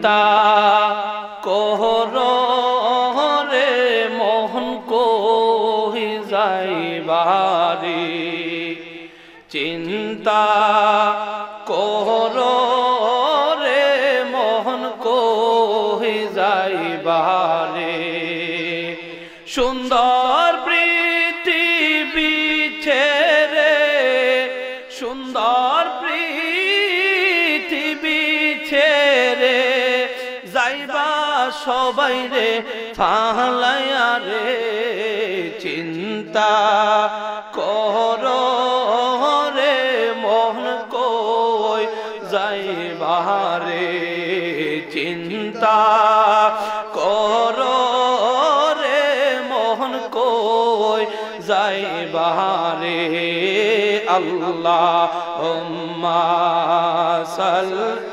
চিন্তা কর রে মোহন কই যাইবারে চিন্তা কর রে মোহন কই যাইবারে সুন্দর পৃথিবী ছেড়ে সুন্দর পৃথিবী ছেড়ে যাইবা সবাই রে ফালাইয়া রে চিন্তা কর রে মোহন কই যাইবা রে চিন্তা কর রে মোহন কই যাইবা রে আল্লাহুম্মা সাল্লি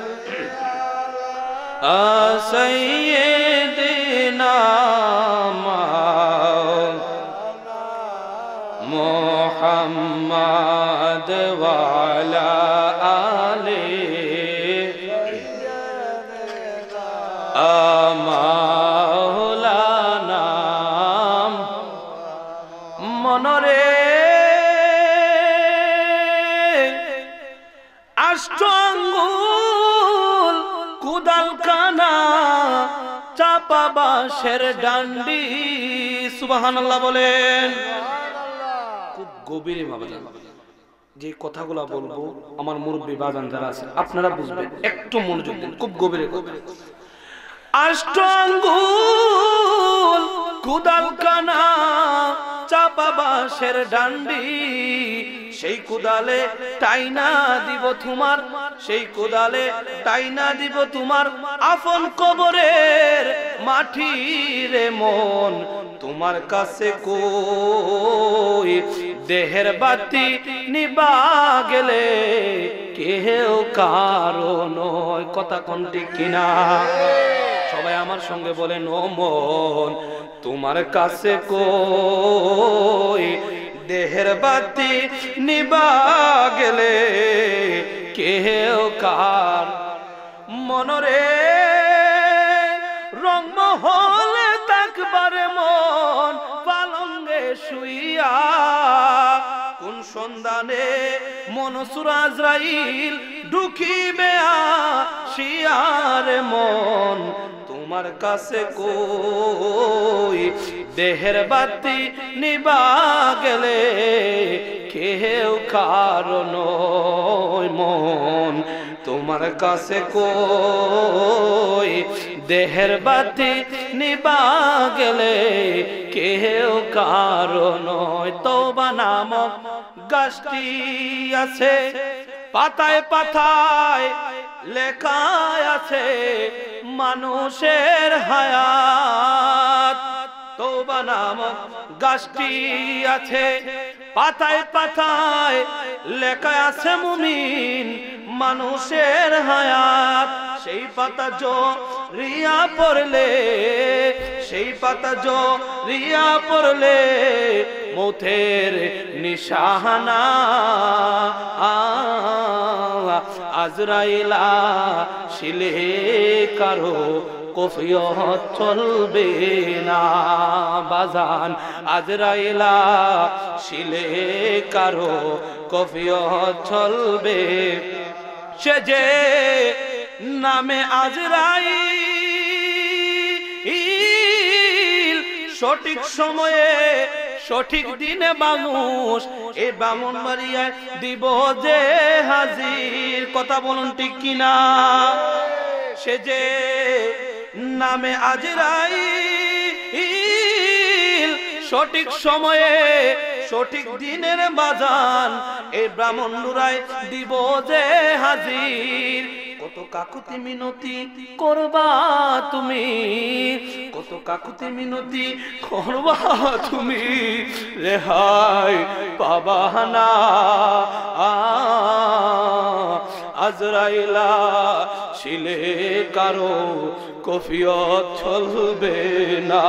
সাইয়্যিদিনা মুহাম্মদ ওয়া আলা আলিহি মাওলানা মনরে আষ্টাঙ্গুল কুদাল কানা চাপা বাঁশের ডান্ডি সুবহানাল্লাহ বলেন। খুব গভীরে ভাবে যে কথাগুলো বলবো আমার মুরব্বী বাজান যারা আছে আপনারা বুঝবেন, একটু মনোযোগ দিন, খুব গভীরে। আষ্টাঙ্গুল কুদাল কানা চাপা বাঁশের ডান্ডি সেই কুদালে টাইনা দিব তোমার সেই কুদালে টাইনা দিব তোমার আপন কবরের মাটি রে মন তোমার কাছে কই দেহের বাতি নিবা গেলে কেউ কারো নয়। কথা কোনটি কিনা সবাই আমার সঙ্গে বলেন ও মন তোমার কাছে কই দেহের বাতি নিবা গেলে কেউ কার মনরে রংমহলে তাকবারে মন পালঙ্গে শুইয়া কোন সন্ধানে মনসুর আজরাইল ঢুকিবে আসিয়ারে মন তোমার কাছে কই দেহের বাতি নিবা গেলে কেউ কারণ মন তোমার কাছে কই দেহের বাতি নিবা গেলে কেউ কারণ তওবা নামক গাছটি আছে পাতায় পাতায় লেখা আছে মানুষের হায়াত। তওবা নামক গাছটি আছে পাতায় পাতায় লেখা আছে মুমিন মানুষের হায়াত। সেই পাতা জড়িয়া পড়লে সেই পাতা জড়িয়া পড়লে মৌতের নিশানা আজরাইল আসিলে কারো কফিয়ত চলবে না বাজান আজরাইল আসিলে কারো কফিয়ত চলবে সে যে নামে আজরাইল সঠিক সময়ে সঠিক দিনে মানুষ এই ব্রাহ্মণবাড়িয়ায় দিব যে হাজির। কথা বলুন ঠিক কিনা সে যে নামে আজরাইল সঠিক সময়ে সঠিক দিনের বাজান এই ব্রাহ্মণবাড়িয়ায় দিব যে হাজির। কত কাকুতি মিনতি করবা তুমি কত কাকুতি মিনতি করবা তুমি রেহাই পাবা না আজরাইল আসিলে কারো কফিয়ত চলবে না।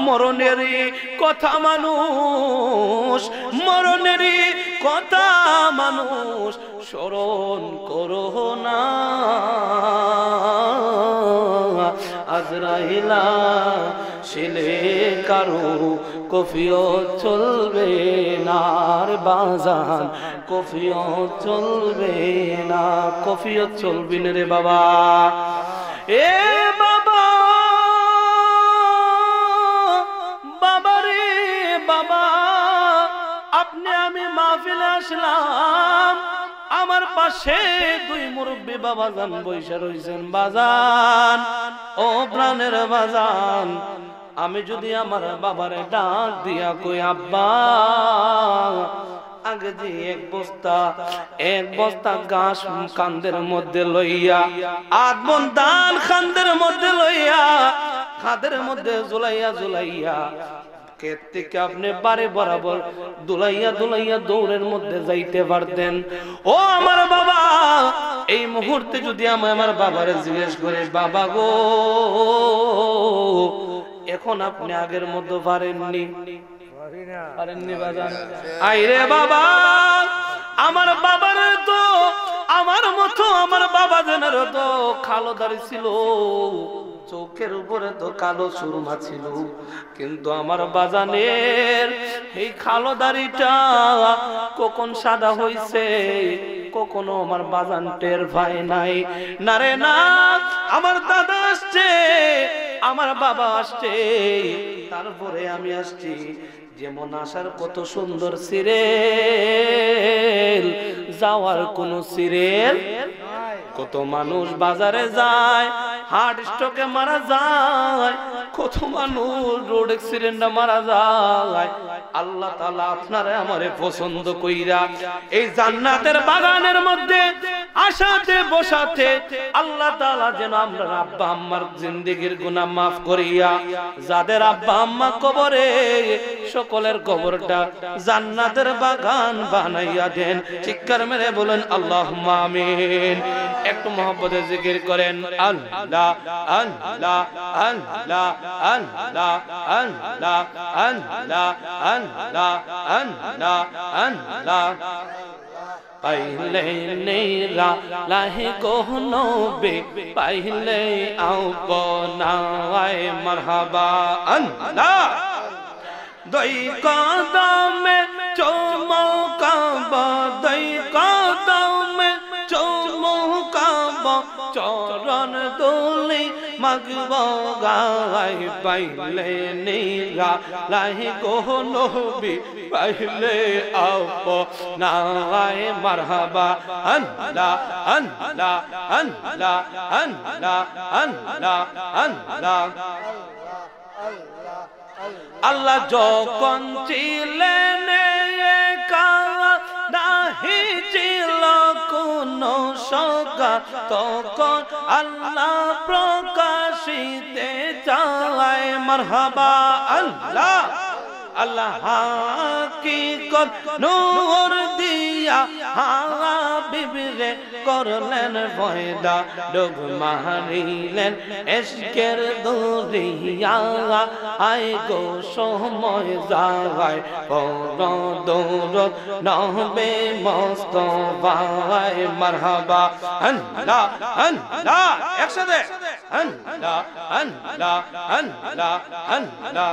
মরণেরই কথা মানুষ মরণেরই কথা মানুষ স্মরণ করো না। আজরাইলা শিলে কারো কফিও চলবে না রে বাজান, কফিও চলবে না, কফিও চলবে না রে বাবা। এ বাবা, বাবা রে বাবা, আপনি আমি মাহফিলে আসলাম, আমার পাশে দুই মুরব্বী বাবা জান বৈশা রইছেন। বাজান, ও প্রাণের বাজান, আমি যদি আমার বাবারে ডাক দিয়া কই আব্বা, আগে যে এক বস্তা ঘাস কান্দের মধ্যে লইয়া, আদমন দান কান্দের মধ্যে লইয়া, খাদের মধ্যে ঝুলাইয়া ঝুলাইয়া ক্ষেত থেকে আপনি বারে বরাবর দুলাইয়া দুলাইয়া দৌড়ের মধ্যে যাইতে পারতেন। ও আমার বাবা, এই মুহূর্তে যদি আমি আমার বাবারে জিজ্ঞেস করি, বাবা গো, এখন আপনি আগের মতো পারেননি? পারেননি বাজান? আইরে বাবা, আমার বাবার তো আমার মতো, আমার বাবা জানার তো কালো দাড়ি ছিল, চোখের উপরে তো কালো সুরমা ছিল, কিন্তু আমার বাজানের এই কালো দাড়িটা কখন সাদা হইছে কখনো আমার বাজান টের পায় নাই। না রে না, আমার দাদা আসছে, আমার বাবা আসছে, তারপরে আমি আসছি। যেমন আসার কত সুন্দর সিরিয়াল, যাওয়ার কোন সিরিয়াল। কত মানুষ বাজারে যায়, হার্ট স্ট্রোকে মারা যায়, কত মানুষ রোড অ্যাক্সিডেন্টে মারা যায়। আল্লাহ তাআলা আপনারে আমারে পছন্দ কইরা এই জান্নাতের বাগানের মধ্যে আশাতে বসাতে আল্লাহ তাআলা যেন আমরা আব্বা আম্মার জিন্দেগীর গুনাহ মাফ করিয়া, যাদের আব্বা আম্মা কবরে, সকলের কবরটা জান্নাতের বাগান বানাইয়া দেন। চিৎকার মেরে বলেন আল্লাহুম্মা আমিন। একটু মহব্বতে জিকির করেন আল্লাহ আল্লাহ আল্লাহ আল্লাহ আল্লাহ আল্লাহ আল্লাহ আল্লাহ আল্লাহ। পাইলে নেরা লাহে কোহনো বে, পাইলে আও বনায় মারহাবা আল্লাহ। দই কদমে চমকাবা, দই কদমে চমকাবা, চরণ দোলে মাগবা গায়। পাইলে নেরা লাহে কোহনো বে, পাইলে আও বনায় মারহাবা আল্লাহ আল্লাহ আল্লাহ আল্লাহ আল্লাহ আল্লাহ। আল্লাহ যখন ছিলেন একা, নাহি ছিল কোন সগা, তখন আল্লাহ প্রকাশিতে চায় মারহাবা আল্লাহ। আল্লাহ হাকিকত নূর দিয়া হাবিবরে করলেন পয়দা, ডুব মারিলেন ইশকের দরিয়া। আয় গো সময় যায়, পর দৌলত নবে মুস্তাফায় মারহাবা আল্লাহ আল্লাহ। একসাথে আল্লাহ আল্লাহ আল্লাহ আল্লাহ।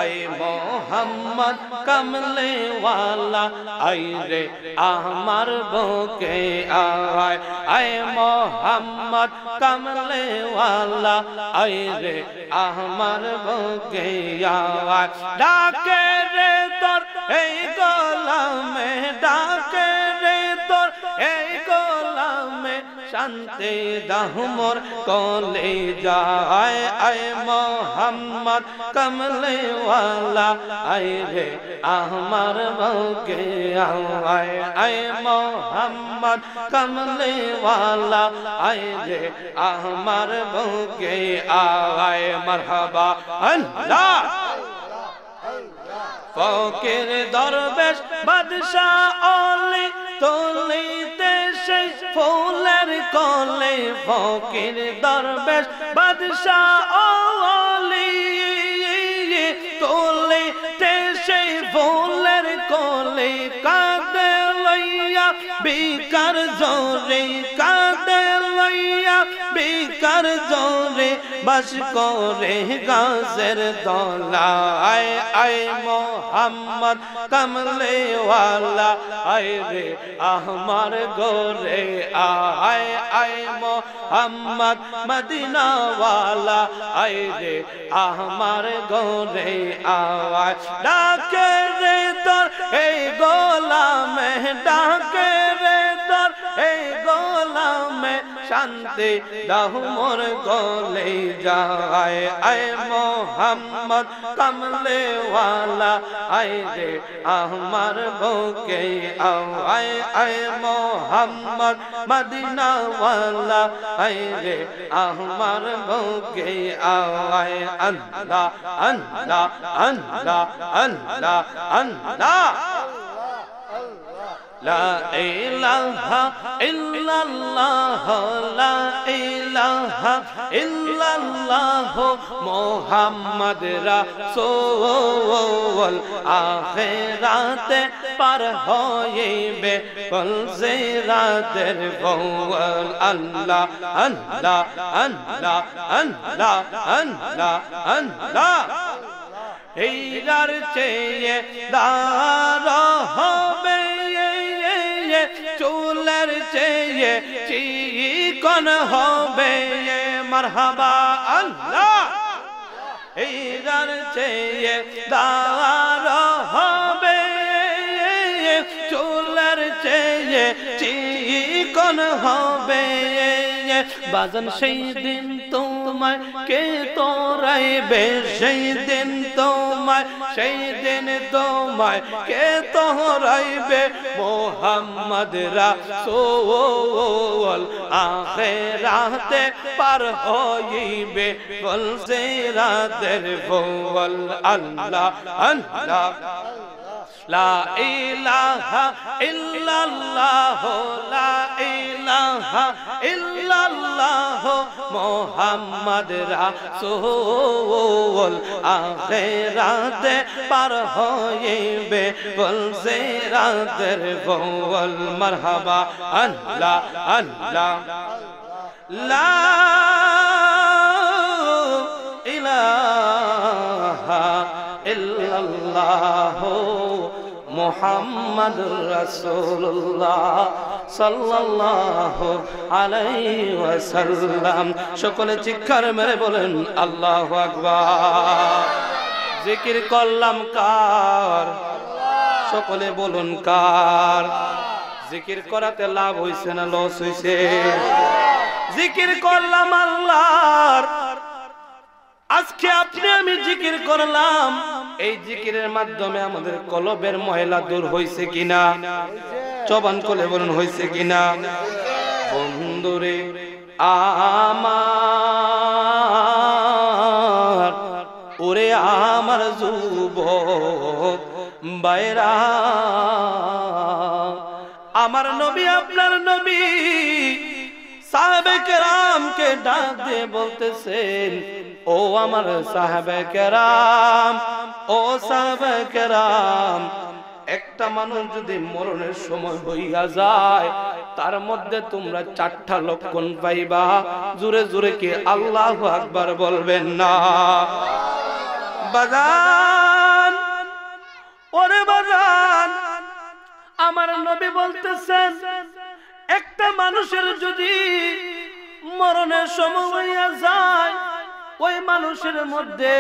আয় মোহাম্মদ কমলে ওয়ালা, আয় রে আমার বুকে আয়। আয় মোহাম্মদ কমলে ওয়ালা, আয় রে আমার বুকে আয়। ডাকে রে তোর এই গোলামে, ডাকে রে তোর এই গোলামে, শান্তি দাহমর কলে যায়। আয় মোহাম্মদ কমলে ওয়ালা, আয় রে আমার বুকে আয়। আয় মোহাম্মদ কমলে ওয়ালা, আয় রে আমার বুকে আয় মারহাবা আল্লাহ। ফকির দরবেশ বাদশাহ অলি, তুলিতে সেই ফুলের কলে। ফকির দরবেশ বাদশাহ অলি, তুলিতে সেই ফুলের কলে। কাঁদে লইয়া বিকার জোরে কাঁদে লইয়া বিকার জোরে বাস করে গাছের তলায় আয় মোহাম্মদ কমলে ওয়ালা আয় রে আমার গোরে আয় আয় মোহাম্মদ মদিনা ওয়ালা আয় রে আমার গোরে আয় ডাকে রে তোর এই গোলামে ডাকে রে তোর এই গোলামে শান্তি দাও মোর গলে যায় আয় মোহাম্মদ কমলে ওয়ালা আয় রে আমার বুকে আও আয় আয় মোহাম্মদ মদিনা ওয়ালা আয় রে আমার বুকে আও আয় আল্লাহ আল্লাহ আল্লাহ আল্লাহ আল্লাহ লা ইলাহা ইল্লাল্লাহ লা ইলাহা ইল্লাল্লাহ মুহাম্মদ রাসূল আখিরাতে পার হইবে কুল সিরাতের গোল আল্লাহ আল্লাহ আল্লাহ আল্লাহ আল্লাহ আল্লাহ এইরার চেয়ে দারা হবে চুলের চেয়ে চিকন হবে মারহাবা আল্লাহ এইরার চেয়ে দারা হবে চুলের চেয়ে চিকন হবে বাজন সেই দিন তোমায় কে তোরাইবে সেই দিন তোমায় সেই দিন তোমায় কে তোরাইবে মোহাম্মদ রাসূল আখিরাতে পার হইবে কুল সিরাতের গোল আল্লাহ আল্লাহ লা ইলাহা ইল্লাল্লাহ লা ইলাহা ইল্লাল্লাহ মুহাম্মদ রাসূল আখিরাতে পার হইবে কুল সিরাতের গোল মারহাবা আল্লাহ আল্লাহ লা ইলাহা ইল্লাল্লাহ মুহাম্মাদুর রাসূলুল্লাহ সাল্লাল্লাহু আলাইহি ওয়াসাল্লাম সকলে চিৎকার মেরে বলেন আল্লাহু আকবার জিকির করলাম কার সকলে বলুন কার জিকির করাতে লাভ হইছে না লস হইছে জিকির করলাম আল্লাহর আজকে আপনি আমি জিকির করলাম এই জিকিরের মাধ্যমে আমাদের কলবের ময়লা দূর হইছে কিনা জবান খুলে বলুন হইছে কিনা বন্ধুরে আমার ওরে আমার যুবক বাইরা আমার নবী আপনার নবী সাহাবে কেরামকে ডাক দিয়ে বলতেছেন ও আমার সাহাবে কেরাম ও সাহাবে কেরাম একটা মানুষ যদি মরণের সময় হইয়া যায় তার মধ্যে তোমরা চারটা লক্ষণ পাইবা জোরে জোরে কি আল্লাহু আকবার বলবেন না বাজান ওরে বাজান আমার নবী বলতেছেন একটা মানুষের যদি মরণের সময় হইয়া যায় ওই মানুষের মধ্যে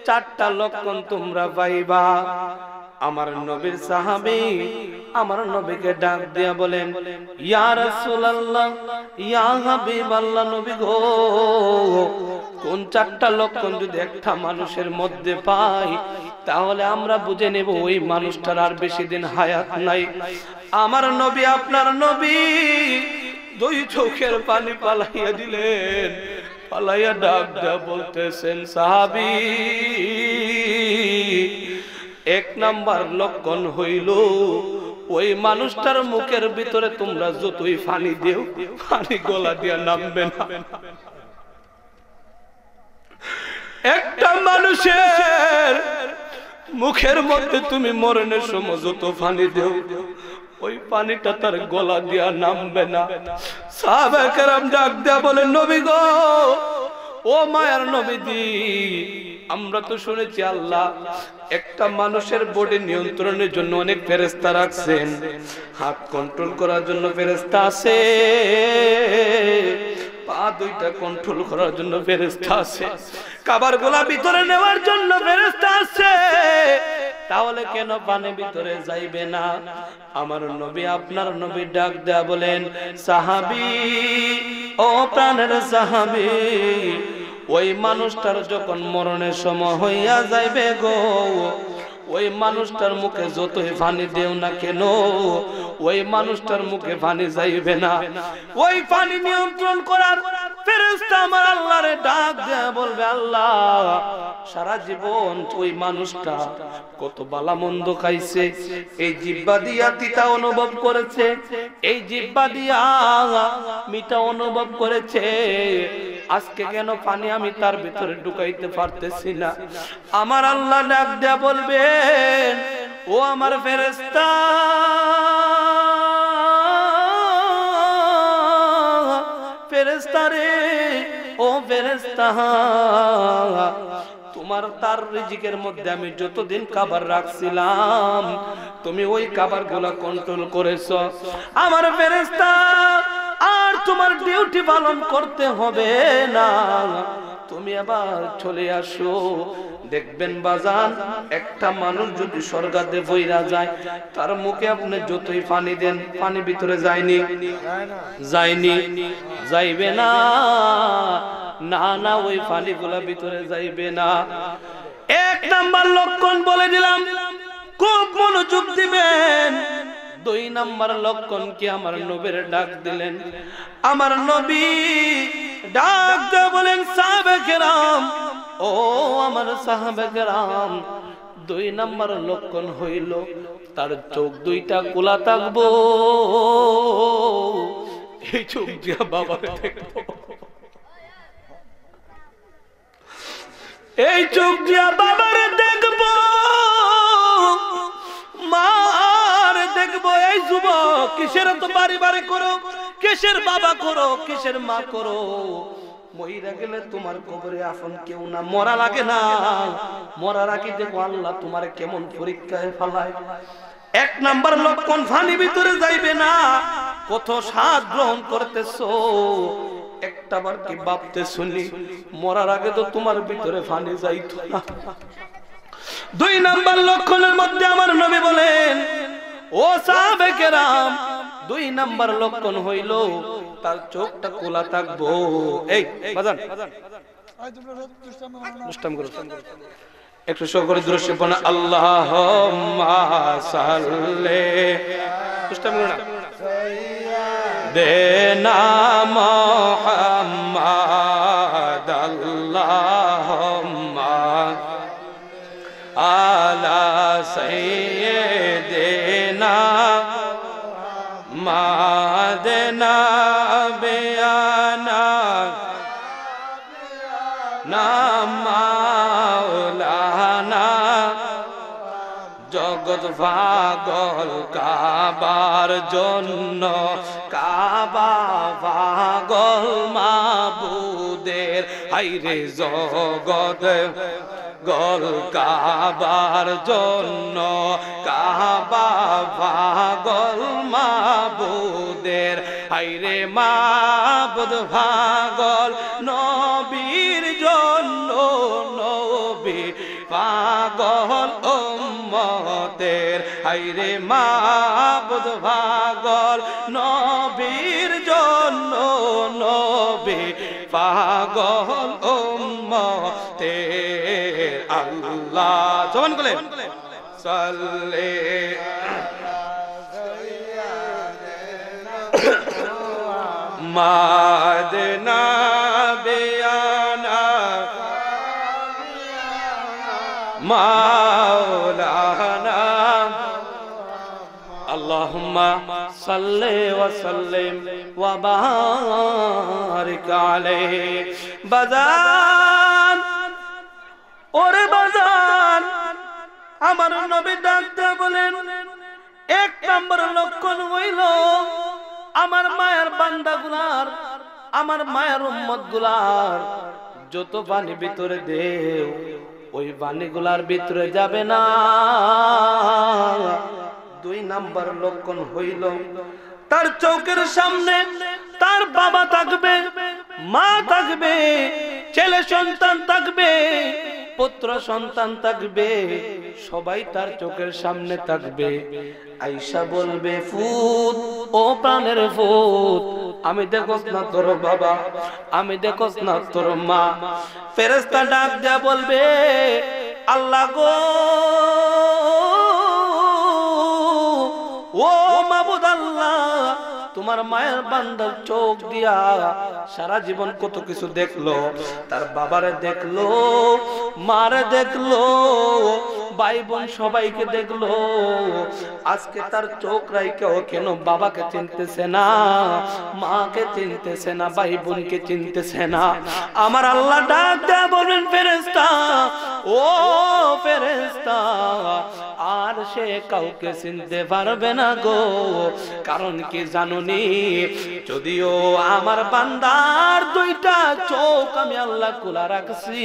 চারটা লক্ষণ তোমরা পাইবা আমার নবীর সাহাবী আমার নবীকে ডাক দিয়া বলেন ইয়া রাসূলুল্লাহ ইয়া হাবিবাল্লাহ নবী গো কোন চারটা লক্ষণ যদি একটা মানুষের মধ্যে পাই তাহলে আমরা বুঝে নেব ওই মানুষটার আর বেশি দিন হায়াত নাই আমার নবী আপনার নবী দুই চোখের পানি পালাইয়া দিলেন পালাইয়া ডাক দেয়া বলতেছেন সাহাবী এক নাম্বার লক্ষণ হইল ওই মানুষটার মুখের ভিতরে তোমরা যতই পানি দিও পানি গলা দিয়া নামবে না একটা মানুষের মুখের মধ্যে তুমি মরণের সময় যত পানি দেও ওই পানিটা তার গলা দিয়া নামবে না। সাহাবায়ে কেরাম ডাক দেয়া বলেন, নবী গো, ও মায়ার নবীজি, আমরা তো শুনেছি আল্লাহ একটা মানুষের বডি নিয়ন্ত্রণের জন্য অনেক ফেরেশতা রাখছেন, হাত কন্ট্রোল করার জন্য ফেরেশতা আছে, পা দুইটা কন্ট্রোল করার জন্য ফেরেশতা আছে, কাবার গোলা ভিতরে নেওয়ার জন্য ফেরেশতা আছে, তাহলে কেন পানি ভিতরে যাইবে না? আমার নবী, আপনার নবী ডাক দেয়া বলেন, সাহাবী, ও প্রাণের সাহাবী, ওই মানুষটার যখন মরণের সময় হইয়া যাইবে গো, ওই মানুষটার মুখে যতই পানি দেও না কেন, ওই মানুষটার মুখে পানি যাইবে না। ওই পানি নিয়ন্ত্রণ করার ফেরেশতা আমার আল্লাহরে ডাক দেয়া বলবে, আল্লাহ, সারা জীবন ওই মানুষটা কত বালা মন্দ খাইছে, এই জিহ্বা দিয়া তিতা অনুভব করেছে, এই জিহ্বা দিয়া মিঠা অনুভব করেছে, আজকে কেন পানি আমি তার ভিতরে ঢুকাইতে পারতেছি না? আমার আল্লাহ ডাক দেয়া বলবেন, ও আমার ফেরেশতা, ফেরেশতা রে, ও ফেরেশতা, তোমার তার রিজিকের মধ্যে আমি যতদিন খাবার রাখছিলাম, তুমি ওই খাবার গুলা কন্ট্রোল করেছো। আমার ফেরেশতা, আর তোমার ডিউটি পালন করতে হবে না, তুমি আবার চলে আসো। দেখবেন বাজান, একটা মানুষ যদি স্বর্গাতে বইরা যায়, তার মুখে আপনি যতই পানি দেন, পানি ভিতরে যায়নি, যায়নি, যাইবে না, না না, ওই পানিগুলা ভিতরে যাইবে না। এক নাম্বার লক্ষণ বলে দিলাম, খুব মনোযোগ দিবেন। দুই নাম্বার লক্ষণ কি? আমার নবীর ডাক দিলেন, আমার নবী ডাক দিয়ে বলেন, সাহাবে কেরাম, ও আমার সাহাবে কেরাম, দুই নাম্বার লক্ষণ হইল তার চোখ দুইটা খোলা থাকবো। এই চোখ দিয়া বাবারে দেখবো, এই চোখ দিয়া বাবারে দেখবো, মার দেখবো। এই যুবক, কিসের তো বাড়ি বাড়ি করো, কিসের বাবা করো, কিসের মা করো? মইরা গেলে তোমার কবরে আপন কেউ না, মরা লাগে না, মরার আগে দেখো আল্লাহ তোমার কেমন পরীক্ষায় ফেলায়। এক নাম্বার লক্ষণ, পানি ভিতরে যাইবে না। কত স্বাদ গ্রহণ করতেছো, একটাবার কি ভাবতে শুনি, মরার আগে তো তোমার ভিতরে পানি যাইতো না। দুই নাম্বার লক্ষণের মধ্যে আমার নবী বলেন, ও সাহাবে কেরাম, দুই নাম্বার লক্ষণ হইল তার চোখটা খোলা থাকবো। এই বাজান, একটু সকলে দৃশ্য পড়া, আল্লাহুম্মা সাল্লি দেনা মুহাম্মাদ, আল্লাহুম্মা আলা সাইয়্যিদিনা মাদনা বিয়ানা না মাওলানা। জগৎ পাগল কাবার জন্য, কাবা পাগল মাবুদের, হাইরে জগৎ গল কাবার জন্য, কাবা পাগল মাবুদের, হাইরে মাবুদ পাগল নবীর জন্য, নবী পাগল উম্মতের, হাইরে মাবুদ পাগল নবীর জন্য, নবী পাগল উম্মতের। আল্লাহ জবান বলে সাল্লে মাদনা বেয়ানা মাওলানা। আল্লাহুম্মা সাল্লি ওয়া সাল্লিম ওয়া বারিক আলাইহি। বাজান, ওরে বাজান, আমার নবী ডাকতে বলেন, এক নম্বর লক্ষণ হইল আমার মায়ের বান্দাগুলার, আমার মায়ের উম্মতগুলার যত পানি ভিতরে দেও ওই পানিগুলার ভিতরে যাবে না। দুই নাম্বার লক্ষণ হইল তার চোখের সামনে তার বাবা থাকবে, মা থাকবে, ছেলে সন্তান থাকবে, পুত্র সন্তান থাকবে, সবাই তার চোখের সামনে থাকবে। আয়েশা বলবে, ফুত, ও প্রাণের ফুত, আমি দেখোস না তোর বাবা, আমি দেখোস না তোর মা। ফেরেশতা ডাক দেয়া বলবে, আল্লাহ গো, ও মাবুদ আল্লাহ, তোমার মায়ের বান্দার চোখ দিয়া সারা জীবন কত কিছু দেখলো, তার বাবারে দেখলো, মারে দেখলো, ভাই বোন সবাইকে দেখলো, আজকে তার চোখ রাইকেও কেন বাবাকে চিনতেছে না, মাকে চিনতেছে না, ভাই বোনকে চিনতেছে না। আমার আল্লাহ ডাক দেয়া বলেন, ফেরেশতা, ও ফেরেশতা, আর সে কাউকে চিনতে পারবে না গো। কারণ কি জানুনি, যদিও আমার বান্দার দুইটা চোখ আমি আল্লাহ খোলা রাখছি,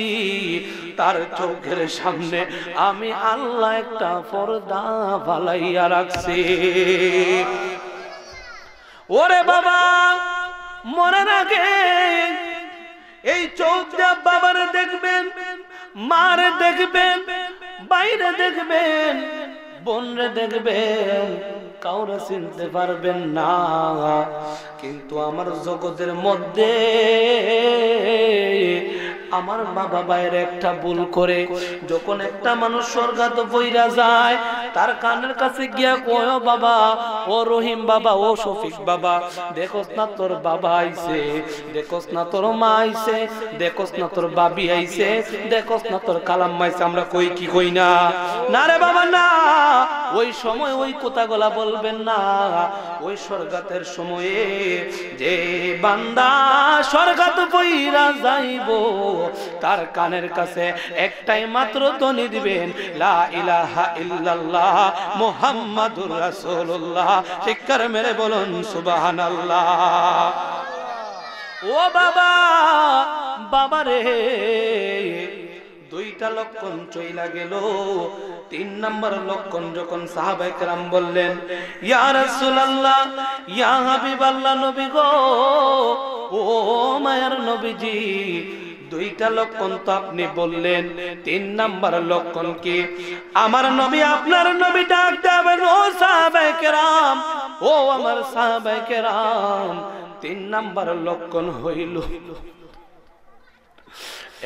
তার চোখের সামনে আমি আল্লাহ একটা পর্দা ফালাইয়া রাখছি। ওরে বাবা, মরার আগে এই চোখ দিয়ে বাবারে দেখবেন, মারে দেখবেন, বাইরে দেখবেন, বোনরে দেখবেন, কাউরে চিনতে পারবেন না। কিন্তু আমার জগতের মধ্যে আমার মা বাবার একটা ভুল করে, যখন একটা মানুষ স্বর্গাত বইরা যায়, তার কানের কাছে গিয়া কয়, বাবা, ও রহিম বাবা, ও শফিক বাবা, দেখোস না তোর বাবা আইছে, দেখোস না তোর মা আইছে, দেখোস না তোর বাবি আইছে, দেখোস না তোর কালাম আইছে। আমরা কই কি কই না? না রে বাবা না, ওই সময় ওই কথাগুলা বলবেন না। ওই স্বর্গাতের সময়ে যে বান্দা স্বর্গাত বইরা যাইব, তার কানের কাছে একটাই মাত্র ধ্বনি দিবেন, লা ইলাহা ইল্লাল্লাহ মুহাম্মাদুর রাসূলুল্লাহ। শিক্ষার মেরে বলুন সুবহানাল্লাহ। ও বাবা, বাবা রে, দুইটা লক্ষণ চইলা গেল। তিন নম্বর লক্ষণ যখন সাহাবায়ে কেরাম বললেন, ইয়া রাসূলুল্লাহ, ইয়া হাবিবাল্লাহ, নবী গো, ও মায়ার নবীজি, দুইটা লক্ষণ তো আপনি বললেন, তিন নাম্বার লক্ষণ কি? আমার নবী, আপনার নবী ডাক দেবেন, ও সাহাবায়ে কেরাম, ও আমার সাহাবায়ে কেরাম, তিন নাম্বার লক্ষণ হইল,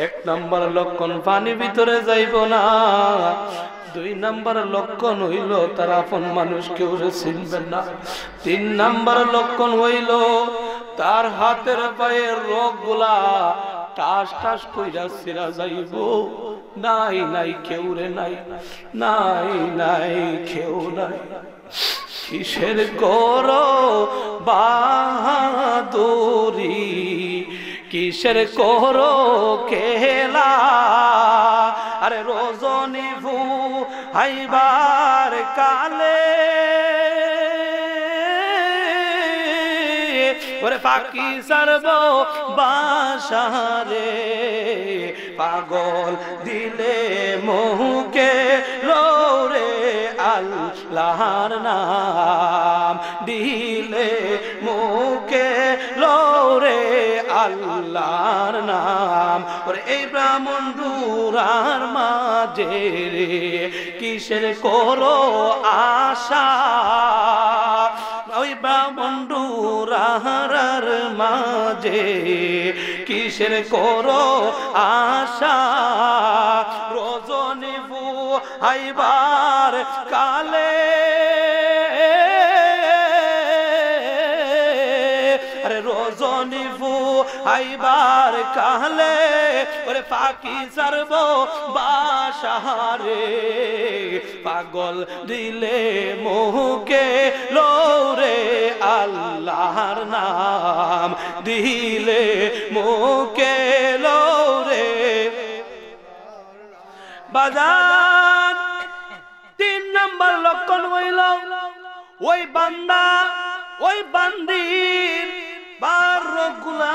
এক নাম্বার লক্ষণ পানি ভিতরে যাইব না, দুই নাম্বার লক্ষণ হইল তার আপন মানুষ কেউ চিনবেন না, তিন নাম্বার লক্ষণ হইল তার হাতের পায়ের রোগ গুলা টাস টাস কইরা ছিড়া যাইব। নাই নাই কেউ রে, নাই নাই নাই কেউ নাই। কিসের করো বাহাদুরি, কিসের করো খেলা, আরে রজনী ভু হাইবার কালে, ওরে পাখি সারব বাসারে, পাগল দিলে মুখে লোরে আল্লাহর নাম, দিলে মুখে লোরে আল্লাহর নাম। ওরে এই ব্রাহ্মণ দুরার মাঝে রে কিসের করো আশা, ওই ব্রাহ্মণ দুরার মাঝে কিসের করো আশা, রজনী ফু আইবার কালে, আরে রজনী ফু আইবার কালে, ওরে পাখি সারব বাসারে, পাগল দিলে মুখে লোরে আল্লাহর নাম, দিলে মুখে লোরে বাজার। তিন নম্বর লক্ষণ হইল ওই বান্দা ওই বান্দির বার রোগগুলা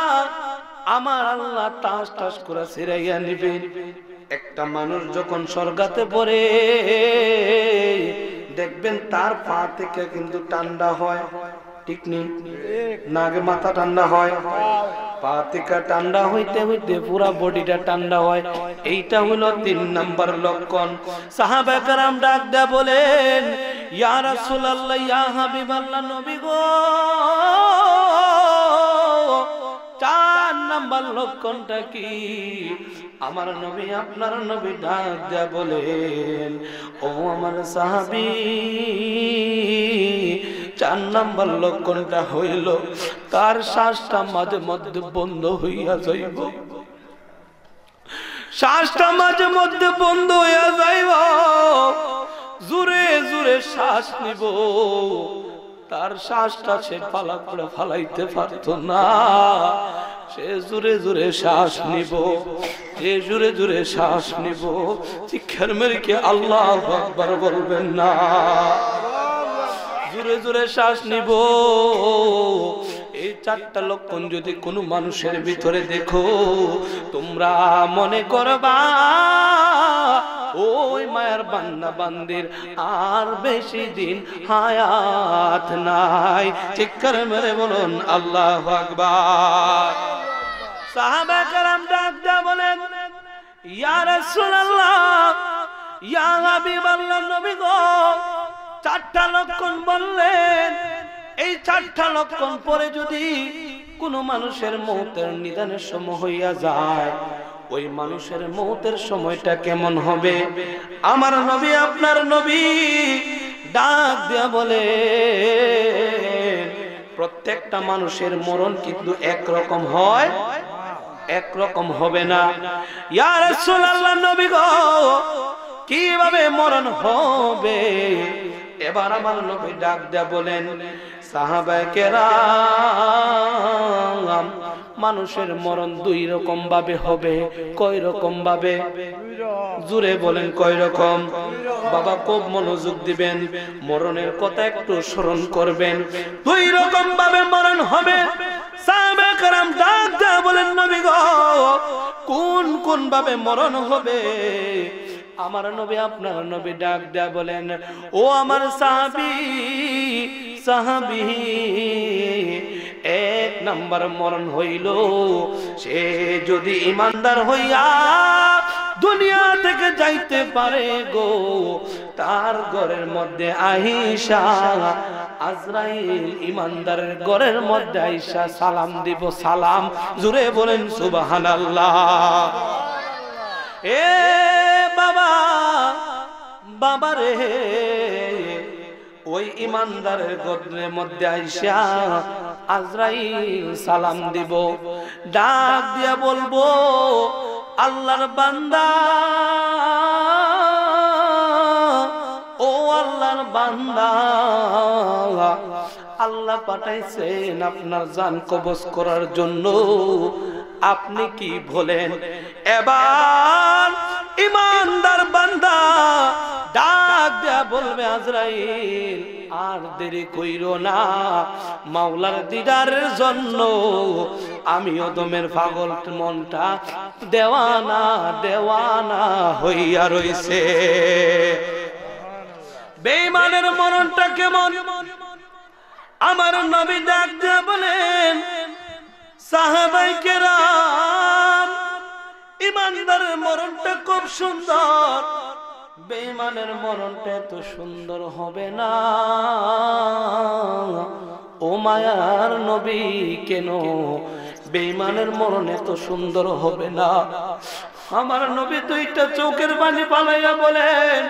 আমার আল্লাহ টাস টাস করে ছিড়াইয়া নিবে। একটা মানুষ যখন স্বর্গাতে পড়ে দেখবেন তার পা থেকে কিন্তু ঠান্ডা হয়, ঠিক নেই? নাগে মাথা ঠান্ডা হয়, পা থেকে ঠান্ডা হইতে হইতে পুরা বডিটা ঠান্ডা হয়। এইটা হলো 3 নাম্বার লক্ষণ। সাহাবা کرام ডাক দেয়া বলেন, ইয়া রাসূলুল্লাহ, ইয়া হাবিবাল্লাহ, নবী গো, 4 নাম্বার লক্ষণটা কি? আমার নবী, আপনার নবী ডাক দেয়া বলেন, ও আমার সাহাবী, 4 নাম্বার লক্ষণটা হইল তার শ্বাসটা মাঝে মধ্যে বন্ধ হইয়া যাইব। শ্বাসটা মাঝে মধ্যে বন্ধ হইয়া যাইব, জোরে জোরে শ্বাস নিব। তার শ্বাসটা সে পালা করে ফালাইতে পারতো না, সে জোরে জোরে শ্বাস নিব, সে জোরে জোরে শ্বাস নিব। চিৎকার মেরে কি আল্লাহু আকবার বলবেন না? জোরে জোরে শ্বাস নিব। এই 4টা লক্ষণ যদি কোনো মানুষের ভিতরে দেখো, তোমরা মনে করবা ওই মায়ার বান্দা বান্দির আর বেশি দিন হায়াত নাই। চিৎকার মেরে বলুন আল্লাহু আকবার। সাহাবা کرام ডাক দেয়া বলেন, ইয়া রাসূলুল্লাহ, ইয়া হাবিবাল্লাহ, নবী গো, 4টা লক্ষণ বললেন। এই 4টা লক্ষণ পরে যদি কোনো মানুষের মওতের নিদানের সময় হইয়া যায়, ওই মানুষের মওতের সময়টা কেমন হবে? আমার নবী, আপনার নবী ডাক দেয়া বলে, প্রত্যেকটা মানুষের মরণ কিন্তু একরকম হয়, একরকম হবে না। ইয়া রাসূলুল্লাহ, নবী গো, কিভাবে মরণ হবে? এবার আমার নবী ডাক দেয়া বলেন, সাহাবায়ে কেরাম, মানুষের মরণ 2 রকম ভাবে হবে। কয় রকম ভাবে? জোরে বলেন, কয় রকম? বাবা খুব মনোযোগ দিবেন, মরণের কথা একটু স্মরণ করবেন। 2 রকম ভাবে মরণ হবে। সাহাবায়ে কেরাম ডাক দেয়া বলেন, নবী গো, কোন কোন ভাবে মরণ হবে? আমার নবী, আপনার নবী ডাক দেয়া বলেন, ও আমার সাহাবী, সাহাবী, 1 নাম্বার মরণ হইল, সে যদি ইমানদার হইয়া দুনিয়া থেকে যাইতে পারে গো, তার ঘরের মধ্যে আইসা আজরাইল ইমানদারের ঘরের মধ্যে আইসা সালাম দিব। সালাম, জোরে বলেন সুবহানাল্লাহ। এ বাবা, বাবা রে, ওই ইমানদারের ঘরের মধ্যে আইসা আজরাইল সালাম দিব, ডাক দিয়া বলবো, আল্লাহর বান্দা, ও আল্লাহর বান্দা, আল্লাহ পাঠাইছেন আপনার জান কবজ করার জন্য, আপনি কি বলেন? এবার ইমানদার বান্দা ডাক দেয়া বলবে, আজরাইল আর দেরি কইরো না, মাওলার দিদারের জন্য আমি অদমের পাগল মনটা দেওয়ানা দেওয়ানা হইয়া রইছে। বেঈমানের মরণটা কেমন? আমার নবী ডাক দেয়া বলেন, সাহাবায়ে কেরাম, ইমানদারের মরণটা খুব সুন্দর, বেঈমানের মরণটা এত সুন্দর হবে না। ও মায়ার নবী, কেন বেঈমানের মরণ এত সুন্দর হবে না? আমার নবী 2টা চোখের পানি পালাইয়া বলেন,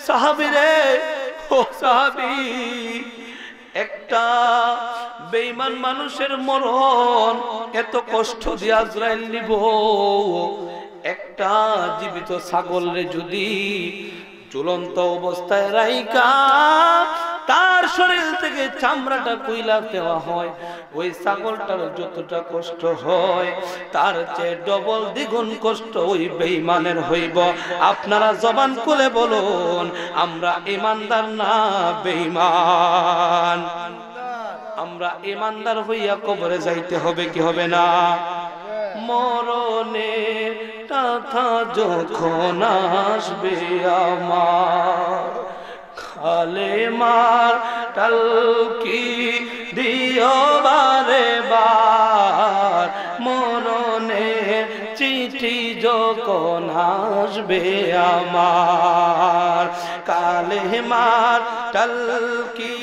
সাহাবী রে, ও সাহাবী, একটা বেঈমান মানুষের মরণ এত কষ্ট দিয়ে আজরাইল নিব, একটা জীবিত ছাগলরে যদি ঝুলন্ত অবস্থায় রাইখা তার শরীর থেকে চামড়াটা কইলা দেওয়া হয়, ওই ছাগলটার যতটা কষ্ট হয় তার চেয়ে ডবল দ্বিগুণ কষ্ট ওই বেঈমানের হইব। আপনারা জবান খুলে বলুন, আমরা ঈমানদার না বেঈমান? আমরা ঈমানদার হইয়া কবরে যাইতে হবে কি হবে না? মরণের কথা যখন আসবে আমার, কালেমার তালকি দিও বারে বার। মরণের চিঠি যখন আসবে আমার, কালেমার তালকি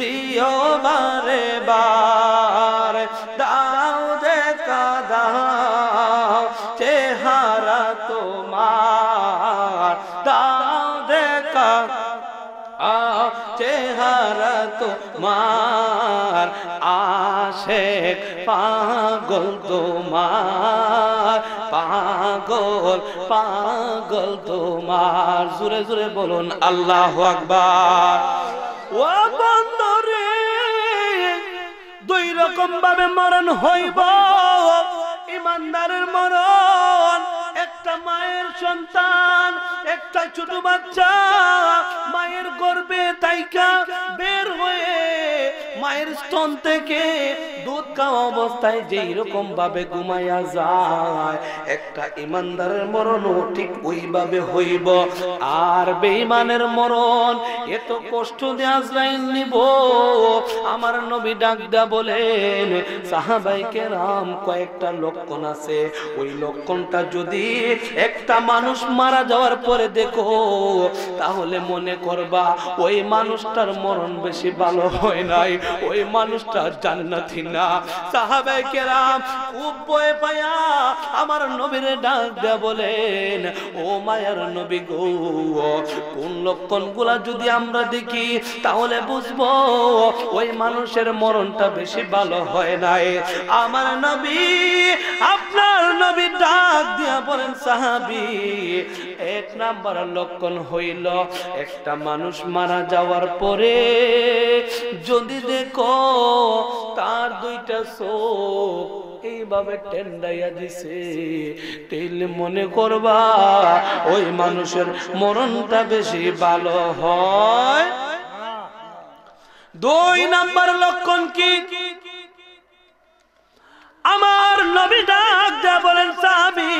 দিও বারে বার। দাও দেখা দাও চেহারা তোমার, দাও দেখা চেহারা তোমার, আশেক পাগল তোমার, পাগল পাগল তোমার। জোরে জোরে বলুন আল্লাহু আকবার। ও বন্ধুরে, দুই রকম ভাবে মরণ হইব। ঈমানদারের মরণ, একটা মায়ের সন্তান, একটা ছোট বাচ্চা মায়ের গর্ভে তাইকা বের হয়ে মায়ের স্তন থেকে দুধ খাওয়া অবস্থায় যেই রকম ভাবে ঘুমাইয়া যায়, একটা ঈমানদারের মরণও ঠিক ওইভাবে হইব। আর বেঈমানের মরণ এত কষ্ট দিয়ে আজরাইল নিব। আমার নবী ডাক দেয়া বলেন, সাহাবায়ে কেরাম কয়েকটা লক্ষণ আছে, ওই লক্ষণটা যদি একটা মানুষ মারা যাওয়ার পরে দেখো তাহলে মনে করবা ওই মানুষটার মরণ বেশি ভালো হয় নাই, ওই মানুষটা জান্নাতি না। সাহাবায়ে কেরাম খুব ভয় পায়া আমার নবীর ডাক দেয়া বলেন, ও মায়ার নবী গো, কোন লক্ষণগুলা যদি আমরা দেখি তাহলে বুঝবো ওই মানুষের মরণটা বেশি ভালো হয় নাই। আমার নবী, আপনার নবী ডাক দিয়া বলেন, সাহাবী, এক নাম্বার লক্ষণ হইল একটা মানুষ মারা যাওয়ার পরে যদি দেখো তার দুইটা চোখ এইভাবে টেন্ডাইয়া দিছে, তাইলে মনে করবা ওই মানুষের মরণটা বেশি ভালো হয়। দুই নাম্বার লক্ষণ কি? আমার নবী ডাক দেয়া বলেন, সাহাবী,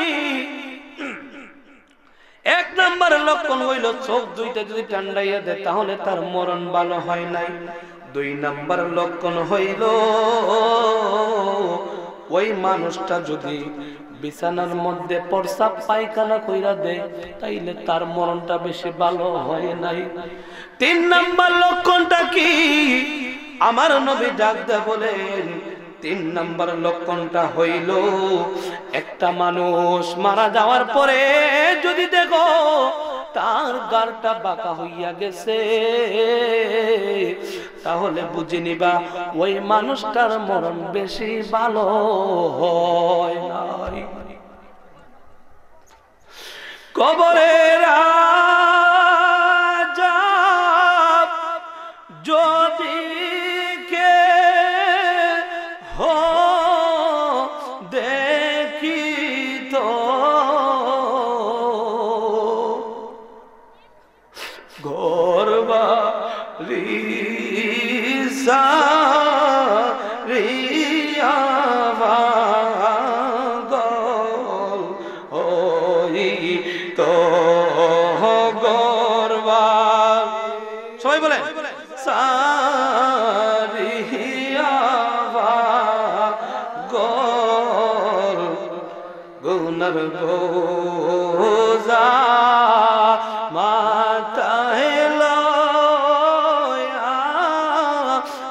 এক নাম্বার লক্ষণ হইল চোখ দুইটা যদি ঠান্ডাইয়া দেয় তাহলে তার মরণ ভালো হয় নাই। দুই নাম্বার লক্ষণ হইল ওই মানুষটা যদি বিছানার মধ্যে প্রস্রাব পায়খানা কইরা দেয় তাইলে তার মরণটা বেশি ভালো হয় নাই। তিন নাম্বার লক্ষণটা কি? আমার নবী ডাক দেয়া বলেন, তিন নাম্বার লক্ষণটা হইল একটা মানুষ মারা যাওয়ার পরে যদি দেখো তার গালটা বাঁকা হইয়া গেছে তাহলে বুঝে নিবা ওই মানুষটার মরণ বেশি ভালো হয় নাই। কবরের আযাব যদি কে হো দেখিত ঘরবাড়ি সারিয়া পাগল হইত গরবার, সবাই বলেন, সারিয়া পাগল গুনার বোঝা মাথায় লয়া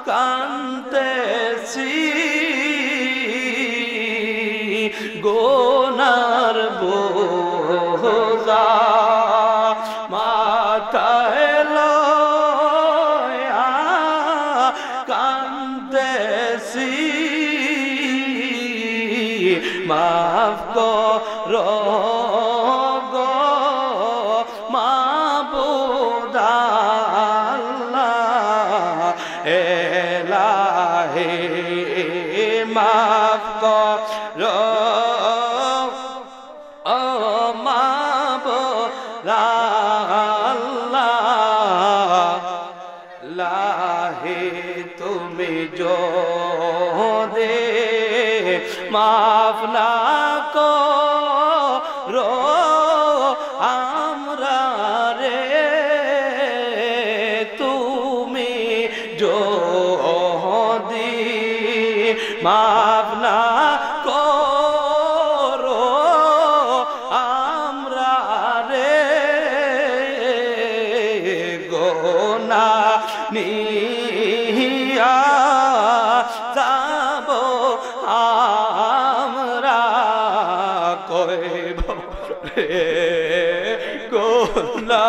কান্দেছি, গুনার বোঝা মাথায় লয়া কান্দেছি, মাফ করো গো মাবুদ আল্লাহ, আল্লাহ লাহে তুমি দে মাফ না করো আমরা রে তুমি যদি মাফ না করো আমরা রে গোনা নিয়া যাব আমরা কইব রে গোনা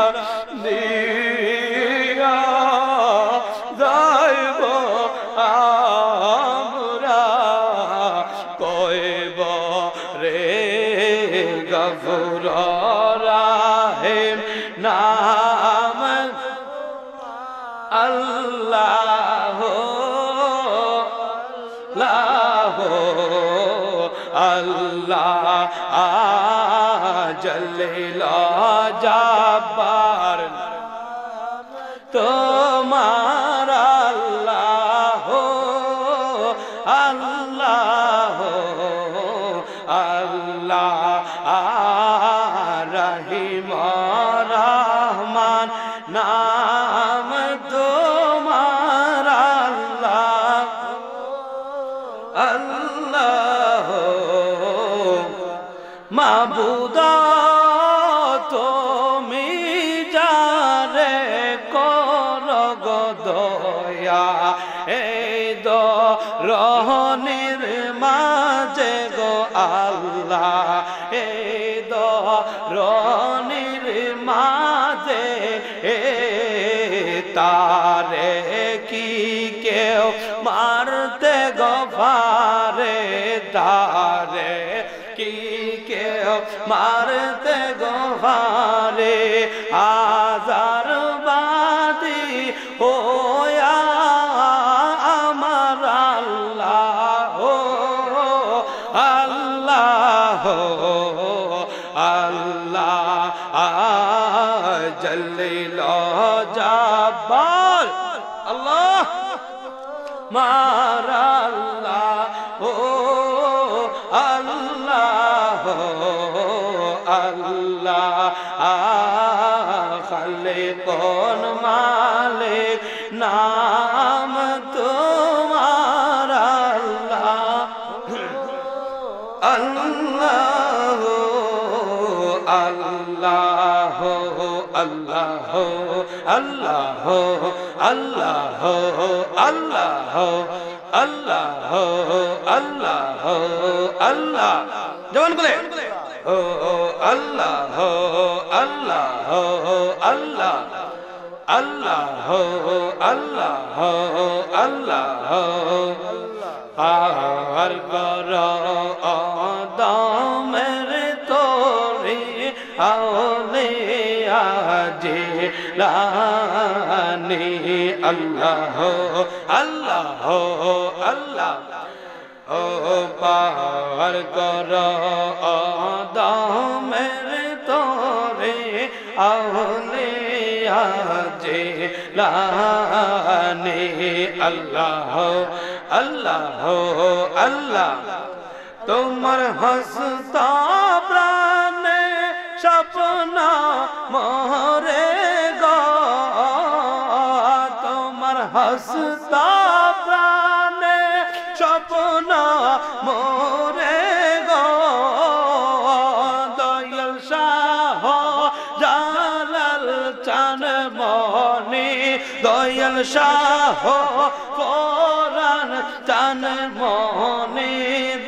নিয়া যাইব আমরা কইব রে গফুর রাহিম নাম আল্লাহ আল্লাহ জলিল জব্বার তোমার আল্লাহ আল্লাহ আল্লাহ রহিম রহমান নাম তোমার আল্লাহ আল্লাহ মাবুদ তুমি যারে কর গো দয়া এই দরনির মাঝে গো আল্লাহ এই দরনির মাঝে তারে কি কেউ মারতে গফারে তারে কি কেউ মারতে গফারে হাজার বাদী হোয়া আমার আল্লাহ আল্লাহ আল্লাহ জলিল জব্বার আল্লাহ মার আল্লাহ আল্লাহ আল্লাহ খালিকুন মালিক নাম তোমার আল্লাহ আল্লাহ আল্লাহ আল্লাহ আল্লাহ আল্লাহ আল্লাহ আল্লাহ আল্লাহ আল্লাহ জবান বলে ও আল্লাহ আল্লাহ আল্লাহ আল্লাহ আল্লাহ আল্লাহ আর কর আদমের তোরে আউলিয়া জিলানী আল্লাহ আল্লাহ আল্লাহ ও পার কর আদমের তোরে আউলিয়া জিলানী আল্লাহ আল্লাহ আল্লাহ তোমার হস্তা প্রাণে স্বপ্ন মরে গো তোমার হস্তা প্রাণে স্বপ্ন মরে গো দয়াল শাহ জালাল চান মনি দয়াল শাহ কোরআন চান মনি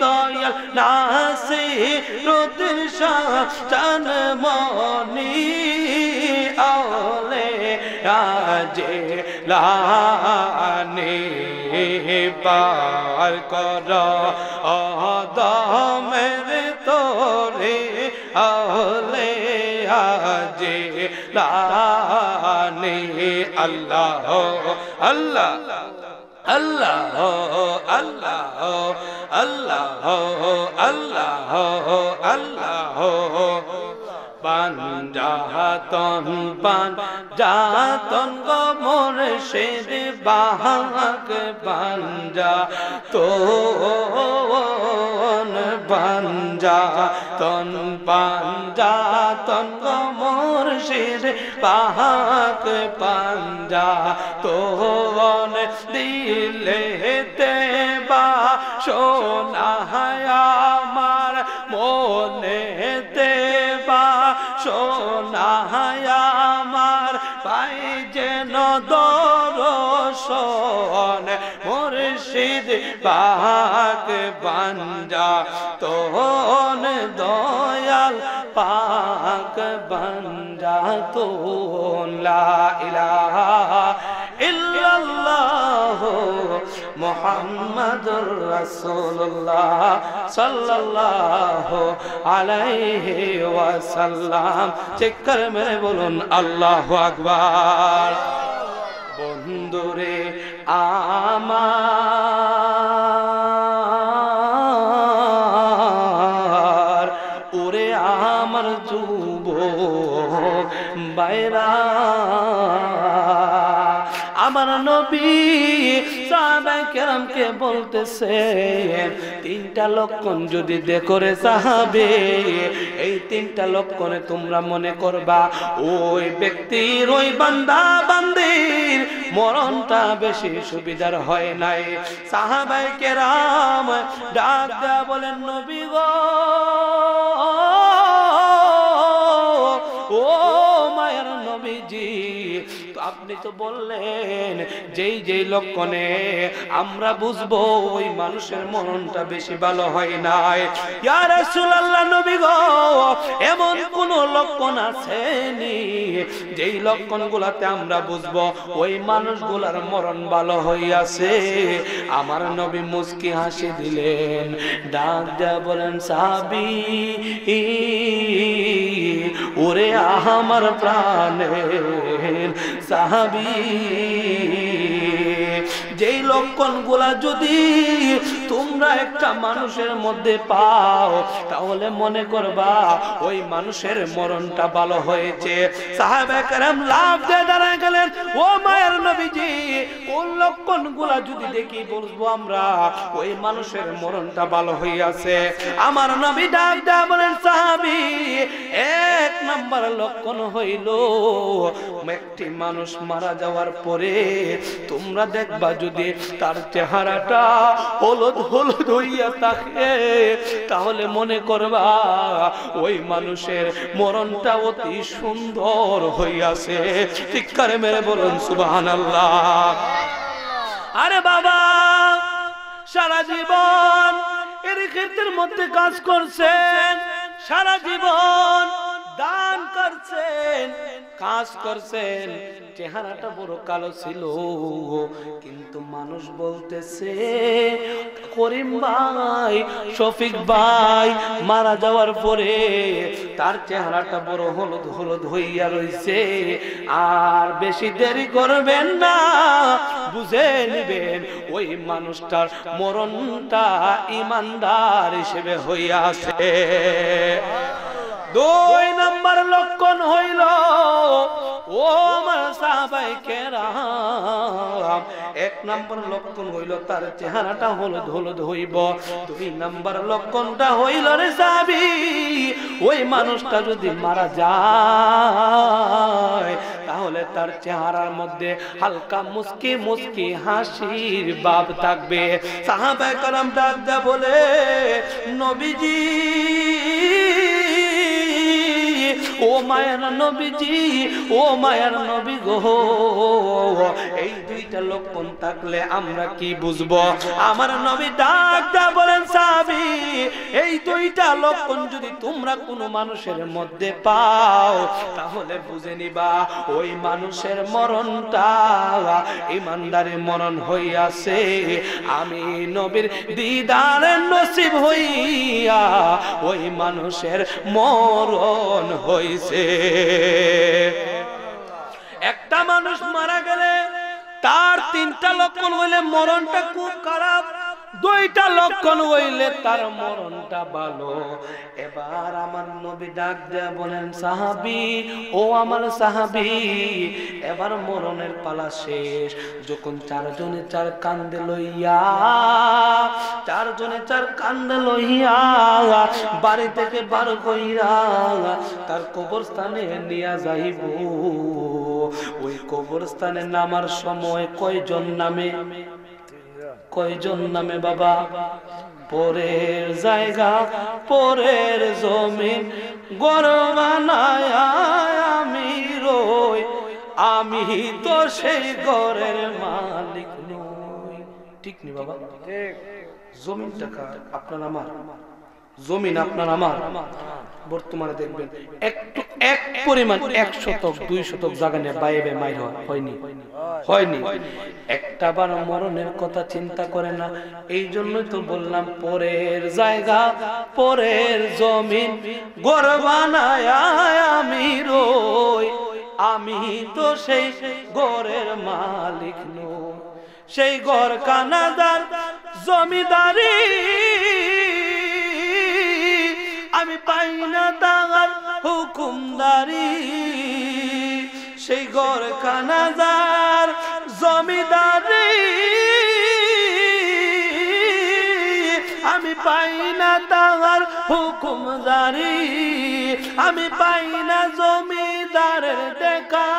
দয়াল নাসিরুদ্দিন শাহ চান মনি আউলে জিলানী পার কর আদমের তোরে আউলে জিলানী আল্লাহ আল্লাহ আল্লাহ আল্লাহ আল্লাহ আল্লাহ আল্লাহ পাঞ্জাতন পাঞ্জাতন গো মুর্শিদ বাহাক পাঞ্জাতন পাঞ্জাতন পাঞ্জাতন গো মুর্শিদ বাহাক পাঞ্জাতন দিলেতে বা সোনা আমার মনেতে বা সোনা আমার পাই যেন দর্শন মুর্শিদ পাক পাঞ্জাতন দয়াল পাক পাঞ্জাতন লা ইলাহা ইল্লাল্লাহ মুহাম্মাদুর রাসূলুল্লাহ সাল্লাল্লাহু আলাইহি ওয়াসাল্লাম। চেক করে মেরে বলুন আল্লাহু আকবার। বন্ধুরে আমার ওরে আমার যুবক বাইরা আমার নবী সাহাবায়ে কেরামকে বলতেছে তিনটা লক্ষণ যদি দেখো রে সাহাবে, এই তিনটা লক্ষণে তোমরা মনে করবা ওই ব্যক্তির ওই বান্দা বান্দির মরণটা বেশি সুবিধার হয় নাই। সাহাবায়ে কেরাম ডাক দেয়া বলেন নবী গো ও মায়ের নবীজি, আপনি তো বললেন যেই যেই লক্ষণে আমরা বুঝবো ওই মানুষের মরণটা বেশি ভালো হয় নাই। ইয়া রাসূলুল্লাহ নবী গো এমন কোন লক্ষণ আছেনি যেই লক্ষণগুলোতে আমরা বুঝবো ওই মানুষগুলার মরণ ভালো হইয়াছে? আমার নবী মুস্কি হাসি দিলেন, ডাক দেয়া বলেন সাহাবী ওরে আমার প্রাণের সাহাবী, যেই লক্ষণগুলা যদি তোমরা একটা মানুষের মধ্যে পাও তাহলে মনে করবা ওই মানুষের মরণটা ভালো হয়েছে। সাহাবায়ে কেরাম লাফ দিয়ে দাঁড়ায় গেলেন, ও মায়ের নবীজি কোন লক্ষণগুলা যদি দেখি বুঝবো আমরা ওই মানুষের মরণটা ভালো হইয়াছে? আমার নবী ডাক দেয়া বলেন সাহাবী এক নাম্বার লক্ষণ হইল একটি মানুষ মারা যাওয়ার পরে তোমরা দেখবা যদি তার চেহারাটা হলুদ হলুদ হইয়া থাকে তাহলে মনে করবা ওই মানুষের মরণটা অতি সুন্দর হইয়াছে। চিৎকারে মেরে বলুন সুবহানাল্লাহ। আরে বাবা সারা জীবন এর ক্ষেত্রের মধ্যে কাজ করছেন, সারা জীবন দান করছেন, কাজ করছেন, চেহারাটা বড় কালো ছিল, কিন্তু মানুষ বলতেছে করিম ভাই শফিক ভাই মারা যাওয়ার পরে তার চেহারাটা বড় হলুদ হলুদ হইয়া রইছে, আর বেশি দেরি করবেন না, বুঝে নিবেন ওই মানুষটার মরণটা ইমানদার হিসেবে হইয়াছে। দুই নাম্বার লক্ষণ হইল ও আমার সাহাবায়ে কেরাম, এক নাম্বার লক্ষণ হইল তার চেহারাটা হলুদ হলুদ হইব। দুই নাম্বার লক্ষণটা হইল রে সাহাবী ওই মানুষটা যদি মারা যায় তাহলে তার চেহারার মধ্যে হালকা মুস্কি মুস্কি হাসির ভাব থাকবে। সাহাবায়ে কেরাম ডাক দেয়া বলে নবীজি ও মায়ের নবীজি ও মায়ের নবী গো এই দুইটা লক্ষণ থাকলে আমরা কি বুঝবো? আমার নবী ডাক দেয়া বলেন সাহাবী এই দুইটা লক্ষণ যদি তোমরা কোনো মানুষের মধ্যে পাও তাহলে বুঝে নিবা ওই মানুষের মরণটা ইমানদারের মরণ হইয়াছে। আমি নবীর দিদারে নসিব হইয়া ওই মানুষের মরণ হইছে। একটা মানুষ মারা গেলে তার তিনটা লক্ষণ হইলে মরণটা খুব খারাপ, দুইটা লক্ষণ হইলে তার মরণটা ভালো। এবার আমার নবী ডাক দেয়া বলেন, সাহাবী, ও আমার সাহাবী, এবার মরণের পালা শেষ। যখন চারজনে চার কান্দে লইয়া, চারজনে চার কান্দে লইয়া বাড়ি থেকে বার কইরা তার কবরস্থানে নিয়ে যাইব, ওই কবরস্থানে নামার সময় কয়জন নামে? কয়জন নামে বাবা? পরের জায়গা, পরের জমিন ঘর বানায় আমি রই, আমি তো সেই ঘরের মালিক নই। ঠিক নি বাবা? জমিনটা আপনার আমার, জমিন আপনার আমার। বর্তমানে দেখবেন একটু এক পরিমাণ 1 শতক 2 শতক জায়গা নিয়ে বাইরে মাইর হয়নি, হয়নি। একটা বার মরণের কথা চিন্তা করে না। এই জন্যই তো বললাম, পরের জায়গা, পরের জমিন ঘর বানায় আমি রই, আমি তো সেই ঘরের মালিক নই। সেই ঘর কানাদার জমিদারি আমি পাই না তার হুকুমদারি। সেই ঘর কানাদার জমিদারি আমি পাই না তার হুকুমদারি, আমি পাই না জমিদারের দেখা,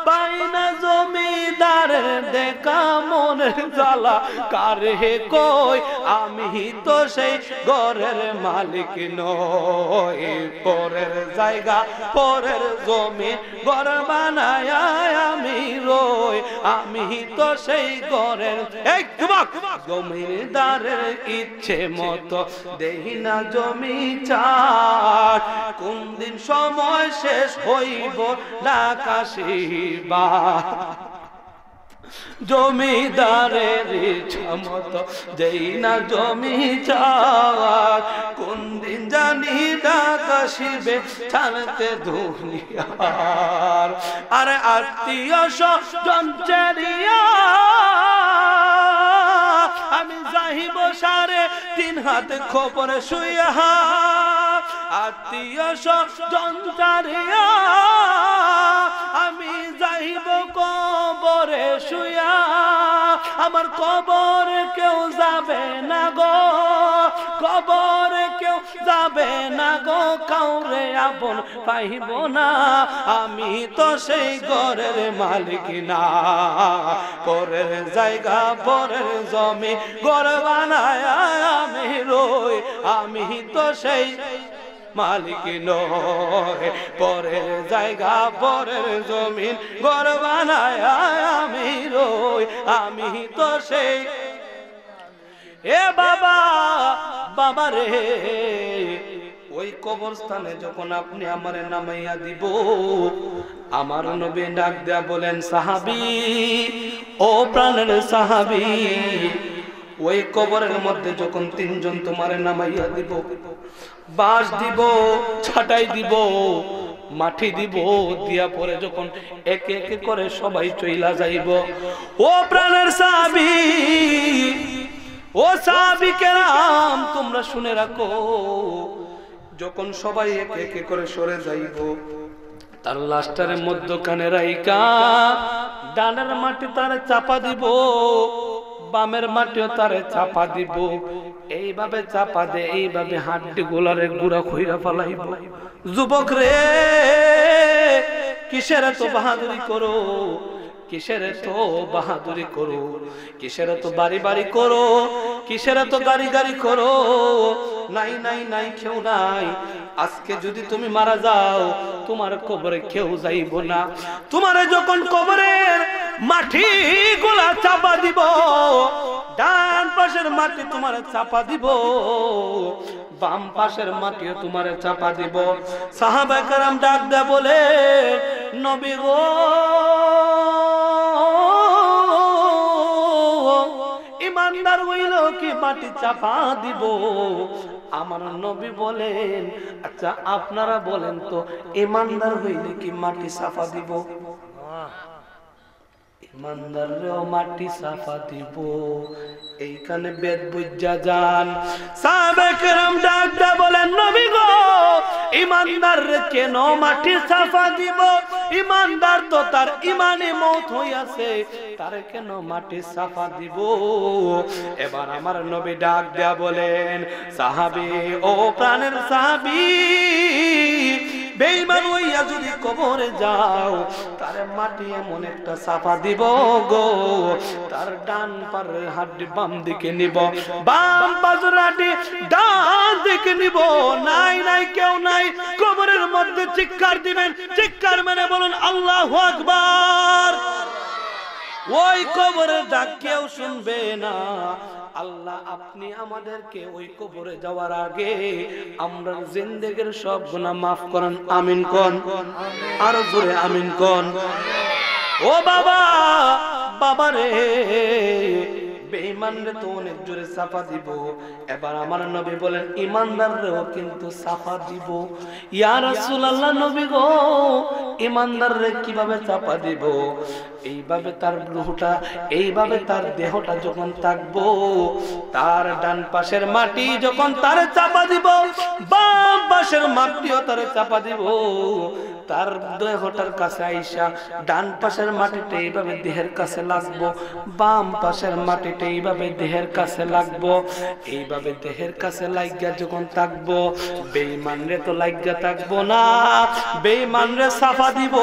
পাই না জমিদারের দেখা। মনের জ্বালা কারে কই, আমি তো সেই ঘরের মালিক নই। পরের জায়গা, পরের জমি ঘর বানায় আমি রই, আমি তো সেই ঘরের জমিদারের ইচ্ছে মতো দেই না জমি চার। কোন দিন সময় শেষ হইব না কাশিবা, জমিদারের ইচ্ছা মতো দেই না জমি চার। কোন দিন জানি ডাক আসিবে ছাড়তে দুনিয়ার। আরে আত্মীয় স্বজন চারিয়া আমি যাইব 3.5 হাত খবর শুইয়া, আত্মীয় স্বজন চারিয়া আমি যাইব কবরে শুইয়া। আমার কবরে কেউ যাবে না গো, কবরে কেউ যাবে না গো, কাউরে আপন পাইব না, আমি তো সেই ঘরের মালিক না। পরের জায়গা, পরের জমি ঘর বানায় আমি রই, আমি তো সেই মালিক নয়। পরের জায়গা, পরের জমিন ঘর বানায় আমি রই, আমি তো সেই। এ বাবা, বাবা রে, ওই কবরস্থানে যখন আপনি আমারে নামাইয়া দিব, আমার নবী ডাক দেয়া বলেন, সাহাবী, ও প্রাণের সাহাবী, ওই কবরের মধ্যে যখন 3 জন তোমারে নামাইয়া দিব, বাঁশ দিব, ছাটাই দিব, মাটি দিব, দিয়া পরে যখন একে একে করে সবাই চইলা যাইব, ও প্রাণের সাহাবী, ও সাহাবী কেরাম, তোমরা শুনে রাখো, যখন সবাই একে একে করে সরে যাইব, তার লাশটার মধ্যখানে রাইকা ডানের মাটি তারে চাপা দিব, বামের মাটিও তারে চাপা দিব। এইভাবে চাপা দে, এইভাবে হাড্ডি গোলারে গুড়া খইরা ফেলাইব। যুবক রে, কিসের এত বাহাদুরি করো, কিসের এত বাহাদুরি করো, কিসের এত বাড়ি বাড়ি করো, কিসের এত গাড়ি গাড়ি করো? নাই নাই নাই, কেউ নাই। আজকে যদি তুমি মারা যাও, তোমার কবরে কেউ যাইব না। তোমারে যখন কবরের মাটি গুলা চাপা দিব, ডান পাশের মাটি তোমার চাপা দিব, বাম পাশের মাটিও তোমার চাপা দিব। সাহাবায়ে কেরাম ডাক দেয়া বলে, নবী গো, ইমানদার হইল কি মাটি চাপা দিব? আমার নবী বলেন, আচ্ছা আপনারা বলেন তো, ইমানদার হইলে কি মাটি চাপা দিব? ইমানদাররেও মাটি সাফা দিব। এইখানে বেদ বুঝা যান। সাহাবে কেরাম ডাকতে বলেন, নবী গো, ইমানদাররে কেন মাটি সাফা দিব? ইমানদার তো তার ইমানে মওত হইয়াছে, তারে কেন মাটি সাফা দিব? এবার আমার নবী ডাক দেয়া বলেন, সাহাবী, ও প্রাণের সাহাবী, বেঈমান হইয়া যদি কবরে যাও, তারে মাটি এমন একটা সাফা দিব গো, তার ডান পারের হাড্ডি বাম দিকে নিব, বাম পাশের হাড্ডি ডান দিকে নিব। নাই নাই কেউ নাই, কবরের মধ্যে চিৎকার দিবেন। চিৎকার মানে বলুন আল্লাহু আকবার। ওই কবরের ডাক কেউ শুনবে না। আল্লাহ আপনি আমাদেরকে ওই কবরে যাওয়ার আগে আমরা জিন্দেগীর সব গুনাহ মাফ করেন, আমিন কোন। আরো জোরে আমিন কোন। ও বাবা, বাবা রে, বেঈমানরে তো অনেক জোরে সাফা দিব। এবার আমার নবী বলেন, ইমানদাররেও কিন্তু সাফা দিব। ইয়া রাসূলুল্লাহ, নবী গো, ইমানদাররে কিভাবে চাপা দিব? এইভাবে তার রূহটা, এইভাবে তার দেহটা যখন থাকবো, তার ডান পাশের মাটি যখন তারে চাপা দিব, বাম পাশের মাটিও তারে চাপা দিব। তার দেহটার কাছে আইসা ডান পাশের মাটিটা এইভাবে দেহের কাছে লাগবো, বাম পাশের মাটিটা এইভাবে দেহের কাছে লাগবো। এইভাবে দেহের কাছে লাগিয়া যখন থাকবো, বেঈমানরে তো লাগিয়া থাকবো না, বেঈমানরে সাফা দিব,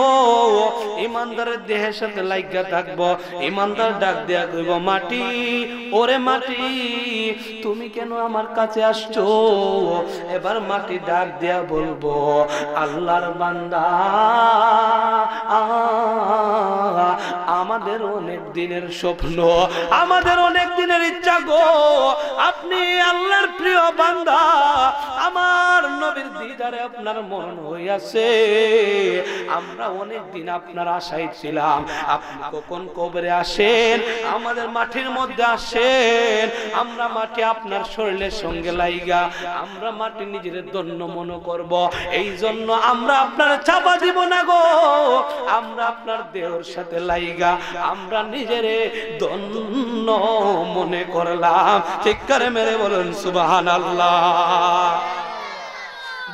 ইমানদারের দেহের সাথে লাগিয়া থাকবো। ইমানদার ডাক দেয়া কইব, মাটি, ওরে মাটি, তুমি কেন আমার কাছে আসছো? এবার মাটি ডাক দেয়া বলবো, আল্লাহর বান্দা, আমাদের অনেক দিনের স্বপ্ন, আমাদের অনেক দিনের ইচ্ছা গো, আপনি আল্লাহর প্রিয় বান্দা, আমার নবীর দিদারে আপনার মন হইয়াছে, আমরা অনেক দিন আপনার আশায় ছিলাম, আপনি কখন কবরে আসেন, আমাদের মাটির মধ্যে আসেন, আমরা মাটি আপনার শরীরের সঙ্গে লাইগা, আমরা মাটি নিজের ধন্য মনে করব, এই জন্য আমরা আপনার চাপা দিব না গো, আমরা আপনার দেহর সাথে লাইগা আমরা নিজেরে ধন্য মনে করলাম। চিৎকার মেরে বলুন সুবহানাল্লাহ।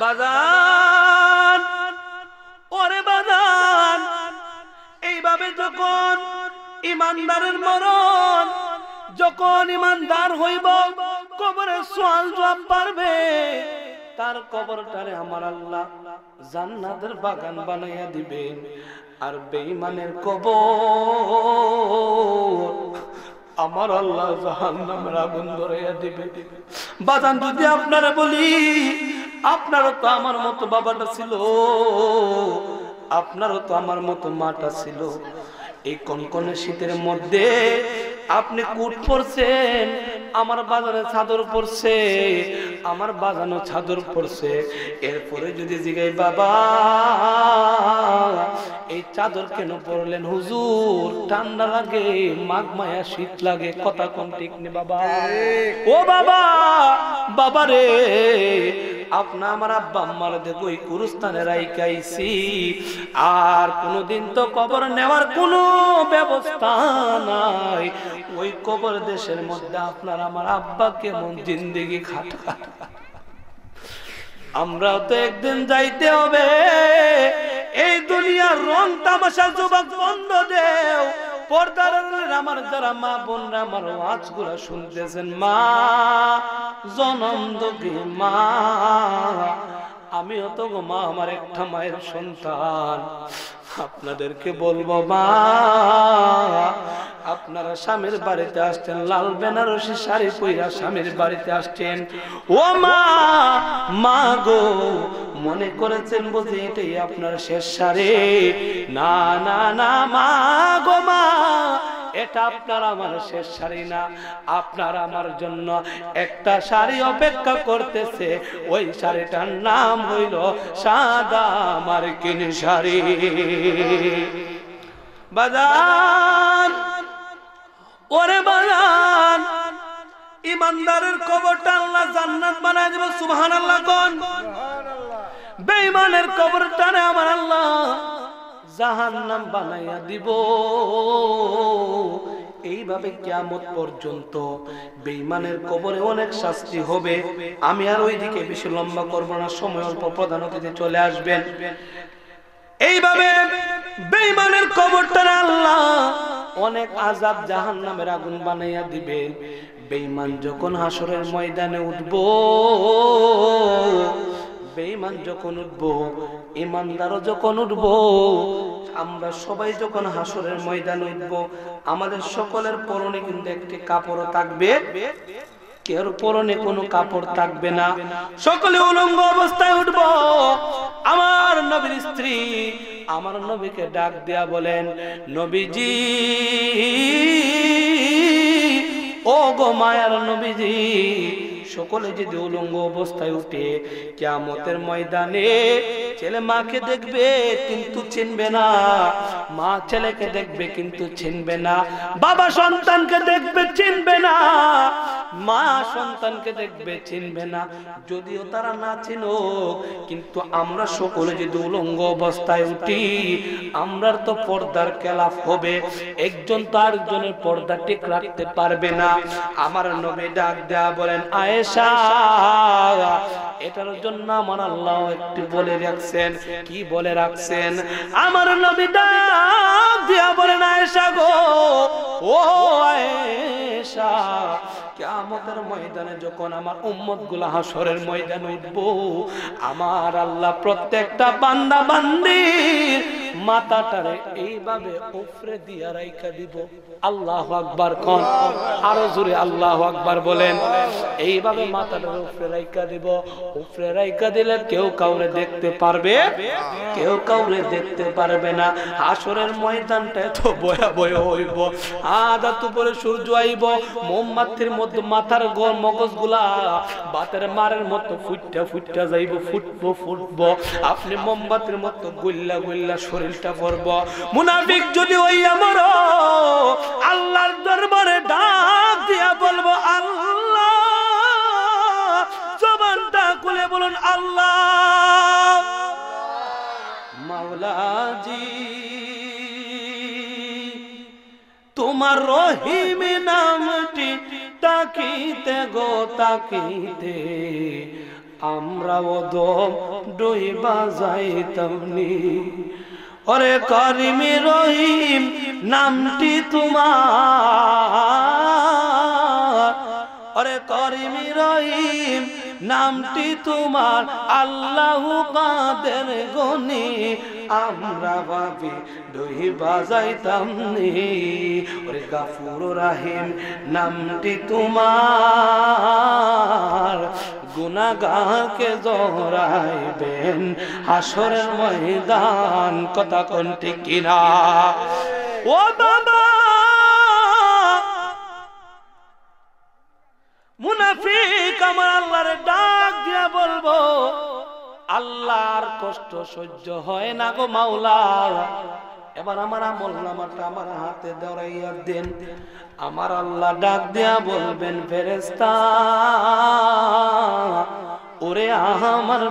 বাজান, ওরে বাজান, এইভাবে যখন ইমানদারের মরণ, যখন ইমানদার হইব, কবরে সওয়াল জবাব পারবে, তার কবরটারে আমার আল্লাহ জান্নাতের বাগান বানাইয়া দিবেন। আর বেঈমানের কবর আমার আল্লাহ জাহান্নামের আগুন ধরাইয়া দিবে। বাজান, যদি আপনারা বলি, আপনারও তো আমার মতো বাবাটা ছিল, আপনারও তো আমার মতো মাটা ছিল, এই কনকনে শীতের মধ্যে আপনি কুট পরছেন, আমার বাজারে চাদর পরছে, আমার বাজানো চাদর পরছে, এরপরে যদি জিগাই, বাবা এই চাদর কেন পরলেন? হুজুর ঠান্ডা লাগে, মাঘ মায়া শীত লাগে, কথা কোন ঠিক নেই বাবা। ও বাবা, বাবা রে, আপনা আমার আব্বা আম্মার দেখো ওই কুরস্থানে রাইখাইছি, আর কোনদিন তো কবর নেওয়ার কোনো ব্যবস্থা নাই, ওই কবর দেশের মধ্যে আপনার আমার আব্বা কেমন জিন্দেগি খাটা, আমরা তো একদিন যাইতে হবে। এই দুনিয়ার রং তামাশা যুবক বন্ধ দেও, পর্দার আমার যারা মা বোনরা আমার ওয়াজগুলা শুনতেছেন, মা জনম দুঃখী মা, আমিও তো গো মা, আমার একটা মায়ের সন্তান, আপনাদেরকে বলবো মা, আপনারা স্বামীর বাড়িতে আসছেন, লাল বেনারসি শাড়ি পইরা স্বামীর বাড়িতে আসছেন, ও মা, মা গো, মনে করেছেন বুঝি এটাই আপনার শেষ শাড়ি? না না না মা গো, মা, এটা আপনার আমার শেষ শাড়ি না, আপনার আমার জন্য একটা শাড়ি অপেক্ষা করতেছে, ওই শাড়িটার নাম হইল সাদা মার্কিন শাড়ি। বাজান, ওরে বাজান, ইমানদারের কবরটা আল্লাহ জান্নাত বানায় দেবে, সুবহানাল্লাহ কোন। বেঈমানের কবরটারে আমার আল্লাহ জাহান্নাম বানাইয়া দিব। এইভাবে কিয়ামত পর্যন্ত বেঈমানের কবরে অনেক শাস্তি হবে। আমি আর ওইদিকে বেশি লম্বা করব না, সময় অল্প, প্রধান অতিথি চলে আসবেন। এইভাবে বেঈমানের কবরটারে আল্লাহ অনেক আযাব জাহান্নামের আগুন বানাইয়া দিবে। বেঈমান যখন হাসরের ময়দানে উঠবো, বেঈমান যখন উঠবো, ইমানদারও যখন উঠবো, আমরা সবাই যখন হাসরের ময়দানে উঠবো, আমাদের সকলের পরনে কিন্তু একটি কাপড় থাকবে, কেউ পরনে কোনো কাপড় থাকবে না, সকলে উলঙ্গ অবস্থায় উঠবো। আমার নবীর স্ত্রী আমার নবীকে ডাক দেয়া বলেন, নবীজি, ও গো মায়ার নবীজি, সকলে যদি উলঙ্গ অবস্থায় উঠে কিয়ামতের ময়দানে ছেলে মাকে দেখবে কিন্তু চিনবে না, মা ছেলেকে দেখবে কিন্তু চিনবে না, বাবা সন্তানকে দেখবে চিনবে না, মা সন্তানকে দেখবে চিনবে না। যদিও তারা না চিনুক, কিন্তু আমরা সকলে যদি উলঙ্গ অবস্থায় উঠি, আমরার তো পর্দার খেলাফ হবে, একজন তো আরেকজনের পর্দা ঠিক রাখতে পারবে না। আমার নবী ডাক দেয়া বলেন, আয়েশা, এটার জন্য আমার আল্লাহ একটু বলে রাখছেন। কি বলে রাখছেন? আমার নবী ডাক দেয়া বলেন, আয়েশা গো, ও আয়েশা, কিয়ামতের ময়দানে যখন আমার উম্মতগুলো হাসরের ময়দানে উঠবো, আমার আল্লাহ প্রত্যেকটা বান্দা বান্দির মাথাটারে এইভাবে উপরে দিয়া রাইখা দিব। আল্লাহু আকবার কোন, আরো জোরে আল্লাহু আকবার বলেন। এইভাবে মাথাটারে উপরে রাইখা দিব। উপরে রাইখা দিলে কেউ কাউরে দেখতে পারবে, কেউ কাউরে দেখতে পারবে না। হাসরের ময়দানটা তো ভয়াবহ হইব। আদাত উপরে সূর্য আইব, মোমবাতির মধ্যে মাথার মগজগুলা বাতের মারের মতো ফুটটা ফুটটা যাইব, ফুটবো। আপনি মোমবাতির মতো গুল্লা গুল্লা শরীরটা করব। মুনাফিক যদি হইয়া মরো, আল্লাহর দরবারে ডাক দিয়া বলবো, আল্লাহ, জবানটা খুলে বলুন, আল্লাহ মাওলাজি, তোমার রহিম নামটি তাকিতে গো তাকিতে আমরা ওদম ডুইবা যাইতামনি। ওরে করিম রহিম নামটি তোমার, ওরে করিম রহিম নামটি তোমার, আল্লাহু কাদের গনি আমরা ভাবি ডুইবা যাইতামনি। ওরে গাফুর রাহিম নামটি তোমার, গুনাহগারকে জড়াইবেন হাসরের ময়দান। কথা কোন ঠিক কিনা? ও বাবা, মুনাফিক আমার আল্লাহর ডাক দিয়া বলবো, আল্লাহর কষ্ট সহ্য হয় না গো মাওলা, এবার আমার আমলনামাটা আমার হাতে ধরাইয়া দেন। আমার আল্লাহ ডাক দিয়া বলবেন, ফেরেশতা, ওরে আমার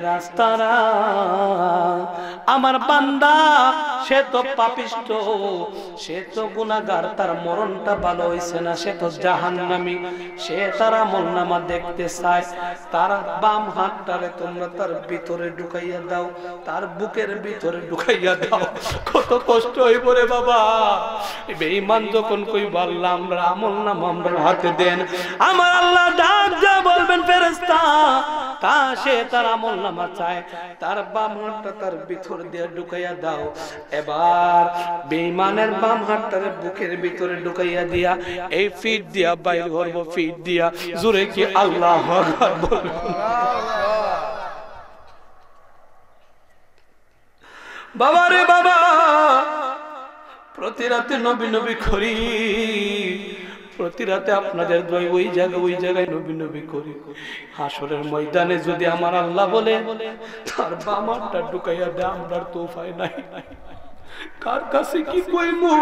রাস্তারা, আমার বান্দা সে তো পাপিষ্ট, সে তো গুনাহগার, তার মরণটা ভালো হইছে না, সে তো জাহান্নামী, সে তার আমলনামা দেখতে চায়। তার বাম হাতটারে তোমরা তার ভিতরে ঢুকাইয়া দাও, তার বুকের ভিতরে ঢুকাইয়া দাও। কত কষ্ট হইব রে বাবা। বেঈমান যখন কইবা, আল্লাহ আমরা আমলনামা আমরা হাতে দেন, আমার আল্লাহ ডাক যা বলবেন, ফেরেশতা, তা সে তার আমলনামা চায়, তার বাম হাতটা তার ভিতর দিয়ে ঢুকাইয়া দাও। এবার বেঈমানের বাম হাতটারে বুকের ভিতরে ঢুকাইয়া দিয়া এই ফিট দিয়া বাইর করব, ফিট দিয়া। জোরে কি আল্লাহু আকবার বলুন। বাবা রে বাবা, প্রতি রাতে নবী নবী করি, প্রতি রাতে আপনাদের ওই জায়গায় নবী নবী করি। হাসরের ময়দানে যদি আমার আল্লাহ বলে তার বাম হাতটা ঢুকাইয়া দে, আমরার তো উপায় নাই, কার কাছে কি কইমু?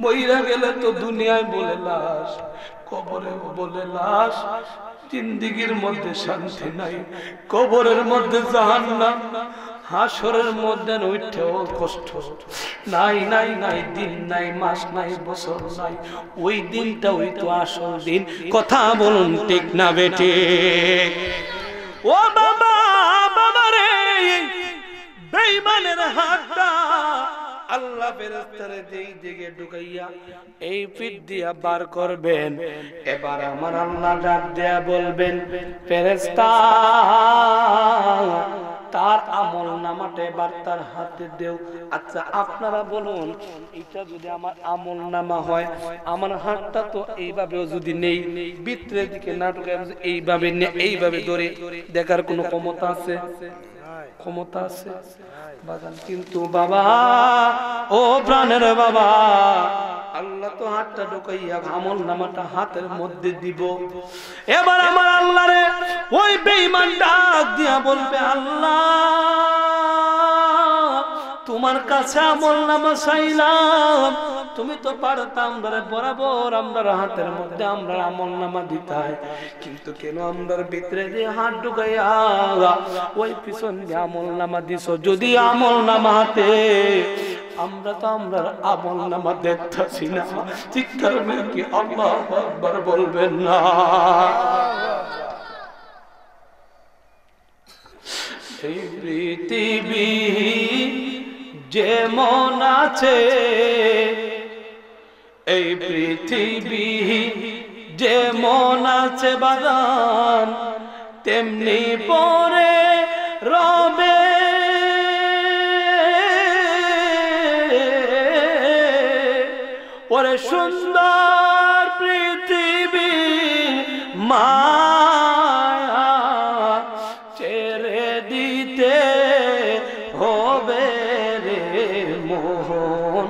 মইরা গেলে তো দুনিয়ায় বলে লাশ, কবরে বলে লাশ, জিন্দেগীর মধ্যে শান্তি নাই, কবরের মধ্যে জাহান্নাম, হাসরের মধ্যে উঠেও কষ্ট নাই নাই নাই, দিন নাই, মাস নাই, বছর নাই, ওই দিনটা ওই তো আসল দিন। কথা বলুন ঠিক না বেটে? ও বাবা, বাবা রে, বেঈমানের হাতটা আল্লাহ ফেরেশতারে যেই দিকে ঢুকাইয়া এই পিঠ দিয়া বার করবেন, এবার আমার আল্লাহ ডাক দেয়া বলবেন, ফেরেশতা তার আমল নামাটা এবার তার হাতে দেও। আচ্ছা আপনারা বলুন, এটা যদি আমার আমল নামা হয়, আমার হাতটা তো এইভাবেও যদি নেই, ভিতরের দিকে না ঢুকায় এইভাবে এইভাবে ধরে দেখার কোনো ক্ষমতা আছে? ক্ষমতা আছে? কিন্তু বাবা, ও প্রাণের বাবা, আল্লাহ তো হাতটা ঢুকাইয়া আমল নামাটা হাতের মধ্যে দিব। এবার আমার আল্লাহ রে ওই বেঈমান ডাক দিয়া বলবে, আল্লাহ তোমার কাছে আমল নামা চাইলাম, তুমি তো পারতাম ধরে বরাবর আমরা হাতের মধ্যে আমরা আমল নামা দিতাই, কিন্তু কেন আমরার ভিতরে দিয়ে হাত ঢুকাইয়া ওই পিছন দিয়ে আমল নামা দিছো? যদি আমল নামা হাতে, আমরা তো আমরা আমল নামা দেখতেছি না। চিৎকার মেরে কি আল্লাহু আকবার বলবেন না? এই পৃথিবী যেমন আছে, এই পৃথিবী যেমন আছে বাগান, তেমনি পরে রবে। ওরে সুন্দর পৃথিবী মায়া ছেড়ে দিতে হবে রে মোহন,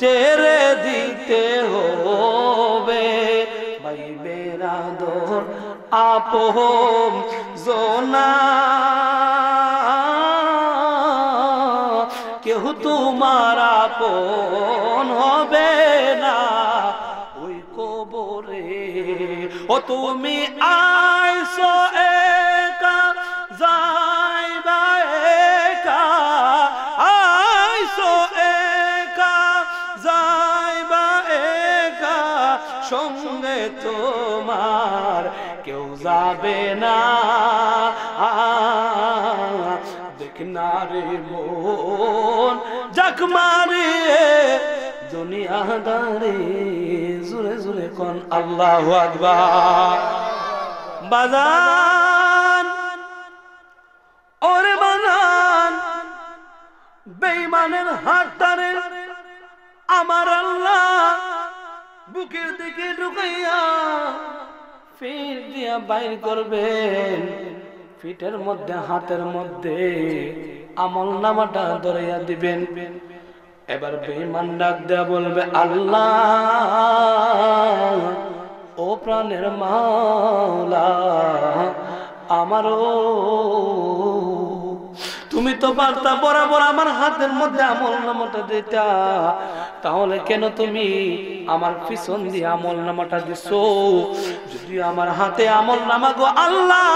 ছেড়ে দিতে হবে। ভাই বেরাদর আপন জোনা, কেউ তোমার আপন হবে না ওই কবরে। ও তুমি আইসো একা, যাইবা একা, আইসো একা, যাইবা একা, সঙ্গে তোমার কেউ যাবে না। দেখ না রে মন যাক মারিয়ে দুনিয়াদারি, জোরে জোরে কোন আল্লাহু আকবার। বাজান, ওরে বাজান, বেঈমানের হাতটারে আমার আল্লাহ বুকের দিকে ঢুকাইয়া ফির দিয়া বাইর করবেন, ফিটের মধ্যে হাতের মধ্যে আমল নামাটা ধরাইয়া দিবেন। এবার বেঈমান ডাক দেয়া বলবে, আল্লাহ ও প্রাণের মাওলা, আমারও তুমি তো বার্তা বরাবর আমার হাতের মধ্যে আমল নামাটা দিতা, তাহলে কেন তুমি আমার পিছন দিয়ে আমল নামাটা দিছো? যদি আমার হাতে আমল নামা গো আল্লাহ,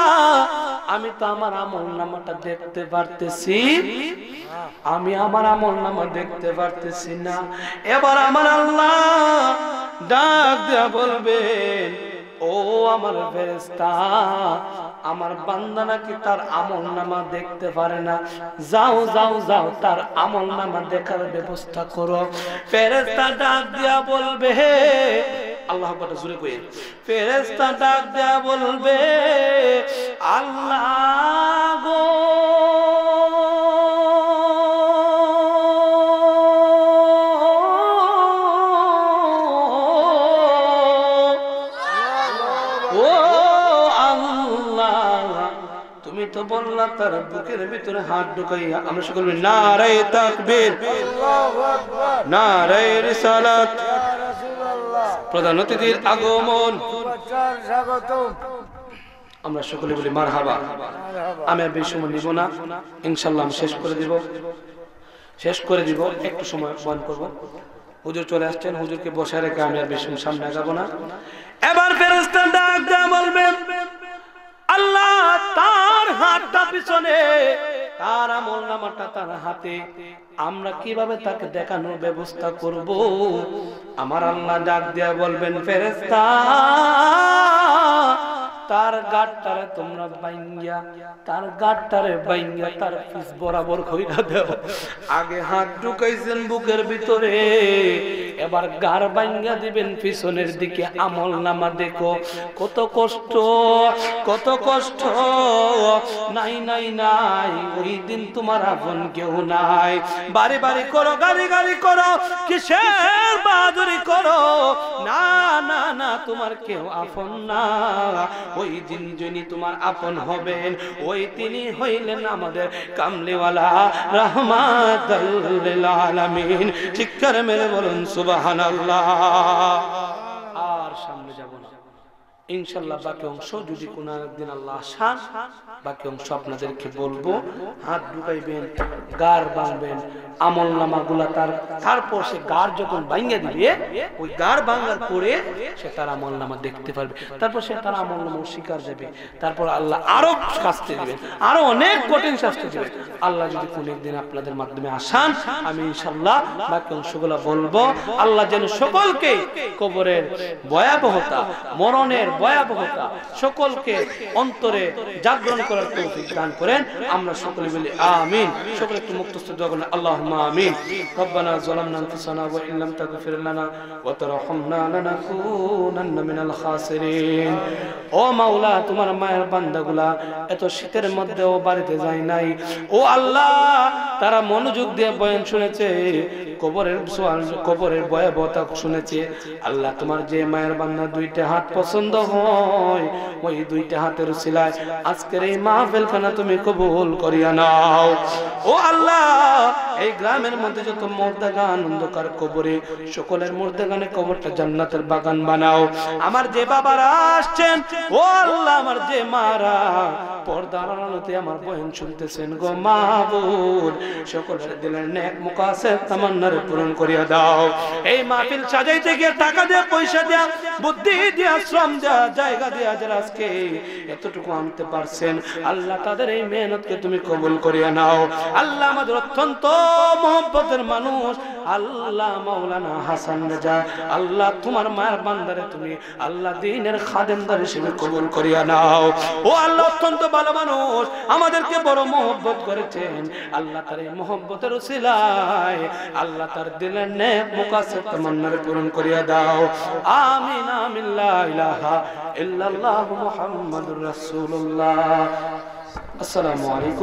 আমি তো আমার আমল নামাটা দেখতে পারতেছি, আমি আমার আমল নামা দেখতে পারতেছি না। এবার আমার আল্লাহ ডাক দেয়া বলবেন, ও আমার ফেরেশতা, আমার বান্দা নাকি তার আমল নামা দেখতে পারে না, যাও যাও যাও তার আমল নামা দেখার ব্যবস্থা করো। ফেরেশতা ডাক দিয়া বলবে, আল্লাহ আকবার জোরে কইেন, ফেরেশতা ডাক দেয়া বলবে, আল্লাহ গো তো বললা তার বুকের ভিতরে হাত ঢুকাইয়া। আমরা সকলে বলি নারে তাকবীর, আল্লাহু আকবার, নারে রিসালাত, প্রধান অতিথির আগমন, স্বাগতম। আমরা সকলে বলি মারহাবা। আমি আর বেশি সময় নিব না, ইনশাআল্লাহ আমি শেষ করে দিব, একটু সময় বন্ধ করব। হুজুর চলে আসছেন, হুজুরকে বসায় রেখে আমি আর বেশি সামনে আগাবো না। এবার ফেরেশতা ডাক দেয়া বলবেন, পিছনে, তার আমলনামাটা তার হাতে, আমরা কিভাবে তাকে দেখানোর ব্যবস্থা করব? আমার আল্লাহ ডাক দিয়া বলবেন, ফেরেশতা তার গাটটারে তোমরা বাইঙ্গা, তার গাটটারে বাইঙ্গা তার পিছ বরাবর কইরা দাও। আগে হাত ঢুকাইছেন বুকের ভিতরে, এবার গাড় বাইঙ্গা দিবেন পিছনের দিকে। আমলনামা দেখো কত কষ্ট, কত কষ্ট। নাই নাই নাই, ওই দিন তোমার আপন কেউ নাই। বাড়ি বাড়ি করো, গাড়ি গাড়ি করো, কিসের বাহাদুরি করো, না না না, তোমার কেউ আপন না। ওই দিন যিনি তোমার আপন হবেন, ওই তিনি হইলেন আমাদের কামলিওয়ালা রাহমাতুল লিল আলামিন। চিৎকার মেরে বলুন সুবহানাল্লাহ। আর সামনে যাব না ইনশাআল্লাহ। বাকি অংশ যদি কোন একদিন আল্লাহ আসান, বাকি অংশ আপনাদেরকে বলবো। হাত ঢুকাইবেন, গার বাঁধবেন, আমলনামাগুলা তারপর সে গার যখন ভাঙিয়ে দিবে, ওই গার ভাঙার পরে সে তার আমলনামা দেখতে পারবে। তারপর সে তার আমলনামা স্বীকার যাবে। তারপর আল্লাহ আরো শাস্তি দিবেন, আরো অনেক কঠিন শাস্তি দিবেন। আল্লাহ যদি কোন একদিন আপনাদের মাধ্যমে আসান, আমি ইনশাআল্লাহ বাকি অংশগুলো বলবো। আল্লাহ যেন সকলকে কবরের ভয়াবহতা, মরণের ভয়াবহতা সকলকে অন্তরে জাগরণ করার তৌফিক দান করেন। আমরা সকলে বলি আমিন। সকলে একটু মুক্তস্থ দোয়া করেন, আল্লাহুম্মা আমিন। রব্বানা যালামনা আনফুসানা ওয়া ইন লাম তাগফির লানা ওয়া তারহামনা লানাকুনান্না মিনাল খাসিরিন। ও মাওলা, তোমার মায়ের বান্দাগুলা এত শীতের মধ্যেও বাড়িতে যায় নাই। ও আল্লাহ, তারা মনোযোগ দিয়ে বয়ান শুনেছে, কবরের ভয়াবহতা শুনেছে। আল্লাহ, তোমার যে মায়ের বান্দা দুইটা হাত পছন্দ হয়, ওই দুইটা হাতের উসিলায় আজকের এই মাহফিলখানা তুমি কবুল করিয়া নাও। ও আল্লাহ, এই গ্রামের মধ্যে যত মুর্দাগান অন্ধকার কবরে, সকলের মুর্দাগানে কবরটা জান্নাতের বাগান বানাও। আমার যে বাবারা আসছেন, ও আল্লাহ, আমার যে মারা পর্দার আলোতে আমার বয়ান শুনতেছেন, গো মাহবুব, সকলের দিলের নেক মুকাসেদ তামান্নারে পূরণ করিয়া দাও। এই মাহফিল সাজাইতে গিয়ে টাকা দিয়ে, পয়সা দিয়া, বুদ্ধি দিয়া, শ্রম দিয়া, জায়গা দিয়া যারা আজকে এতটুকু আনতে পারছেন, আল্লাহ তাদের এই মেহনতকে তুমি কবুল করিয়া নাও। আল্লাহ, আমাদের অত্যন্ত মহব্বতের মানুষ আল্লাহ মাওলানা হাসান রাজা, আল্লাহ তোমার মায়ের বান্দারে তুমি আল্লাহ দ্বীনের খাদেমদার হিসেবে কবুল করিয়া নাও। ও আল্লাহ, অত্যন্ত ভালো মানুষ, আমাদেরকে বড় মহব্বত করেছেন। আল্লাহ তার এই মহব্বতের উসিলায় আল্লাহ তার দিলের নেক মুকাসেদ তামান্নারে পূরণ করিয়া দাও। আমিন আমিন। লা ইলাহা ইল্লাল্লাহু মুহাম্মাদুর রাসূলুল্লাহ। আসসালামু আলাইকুম।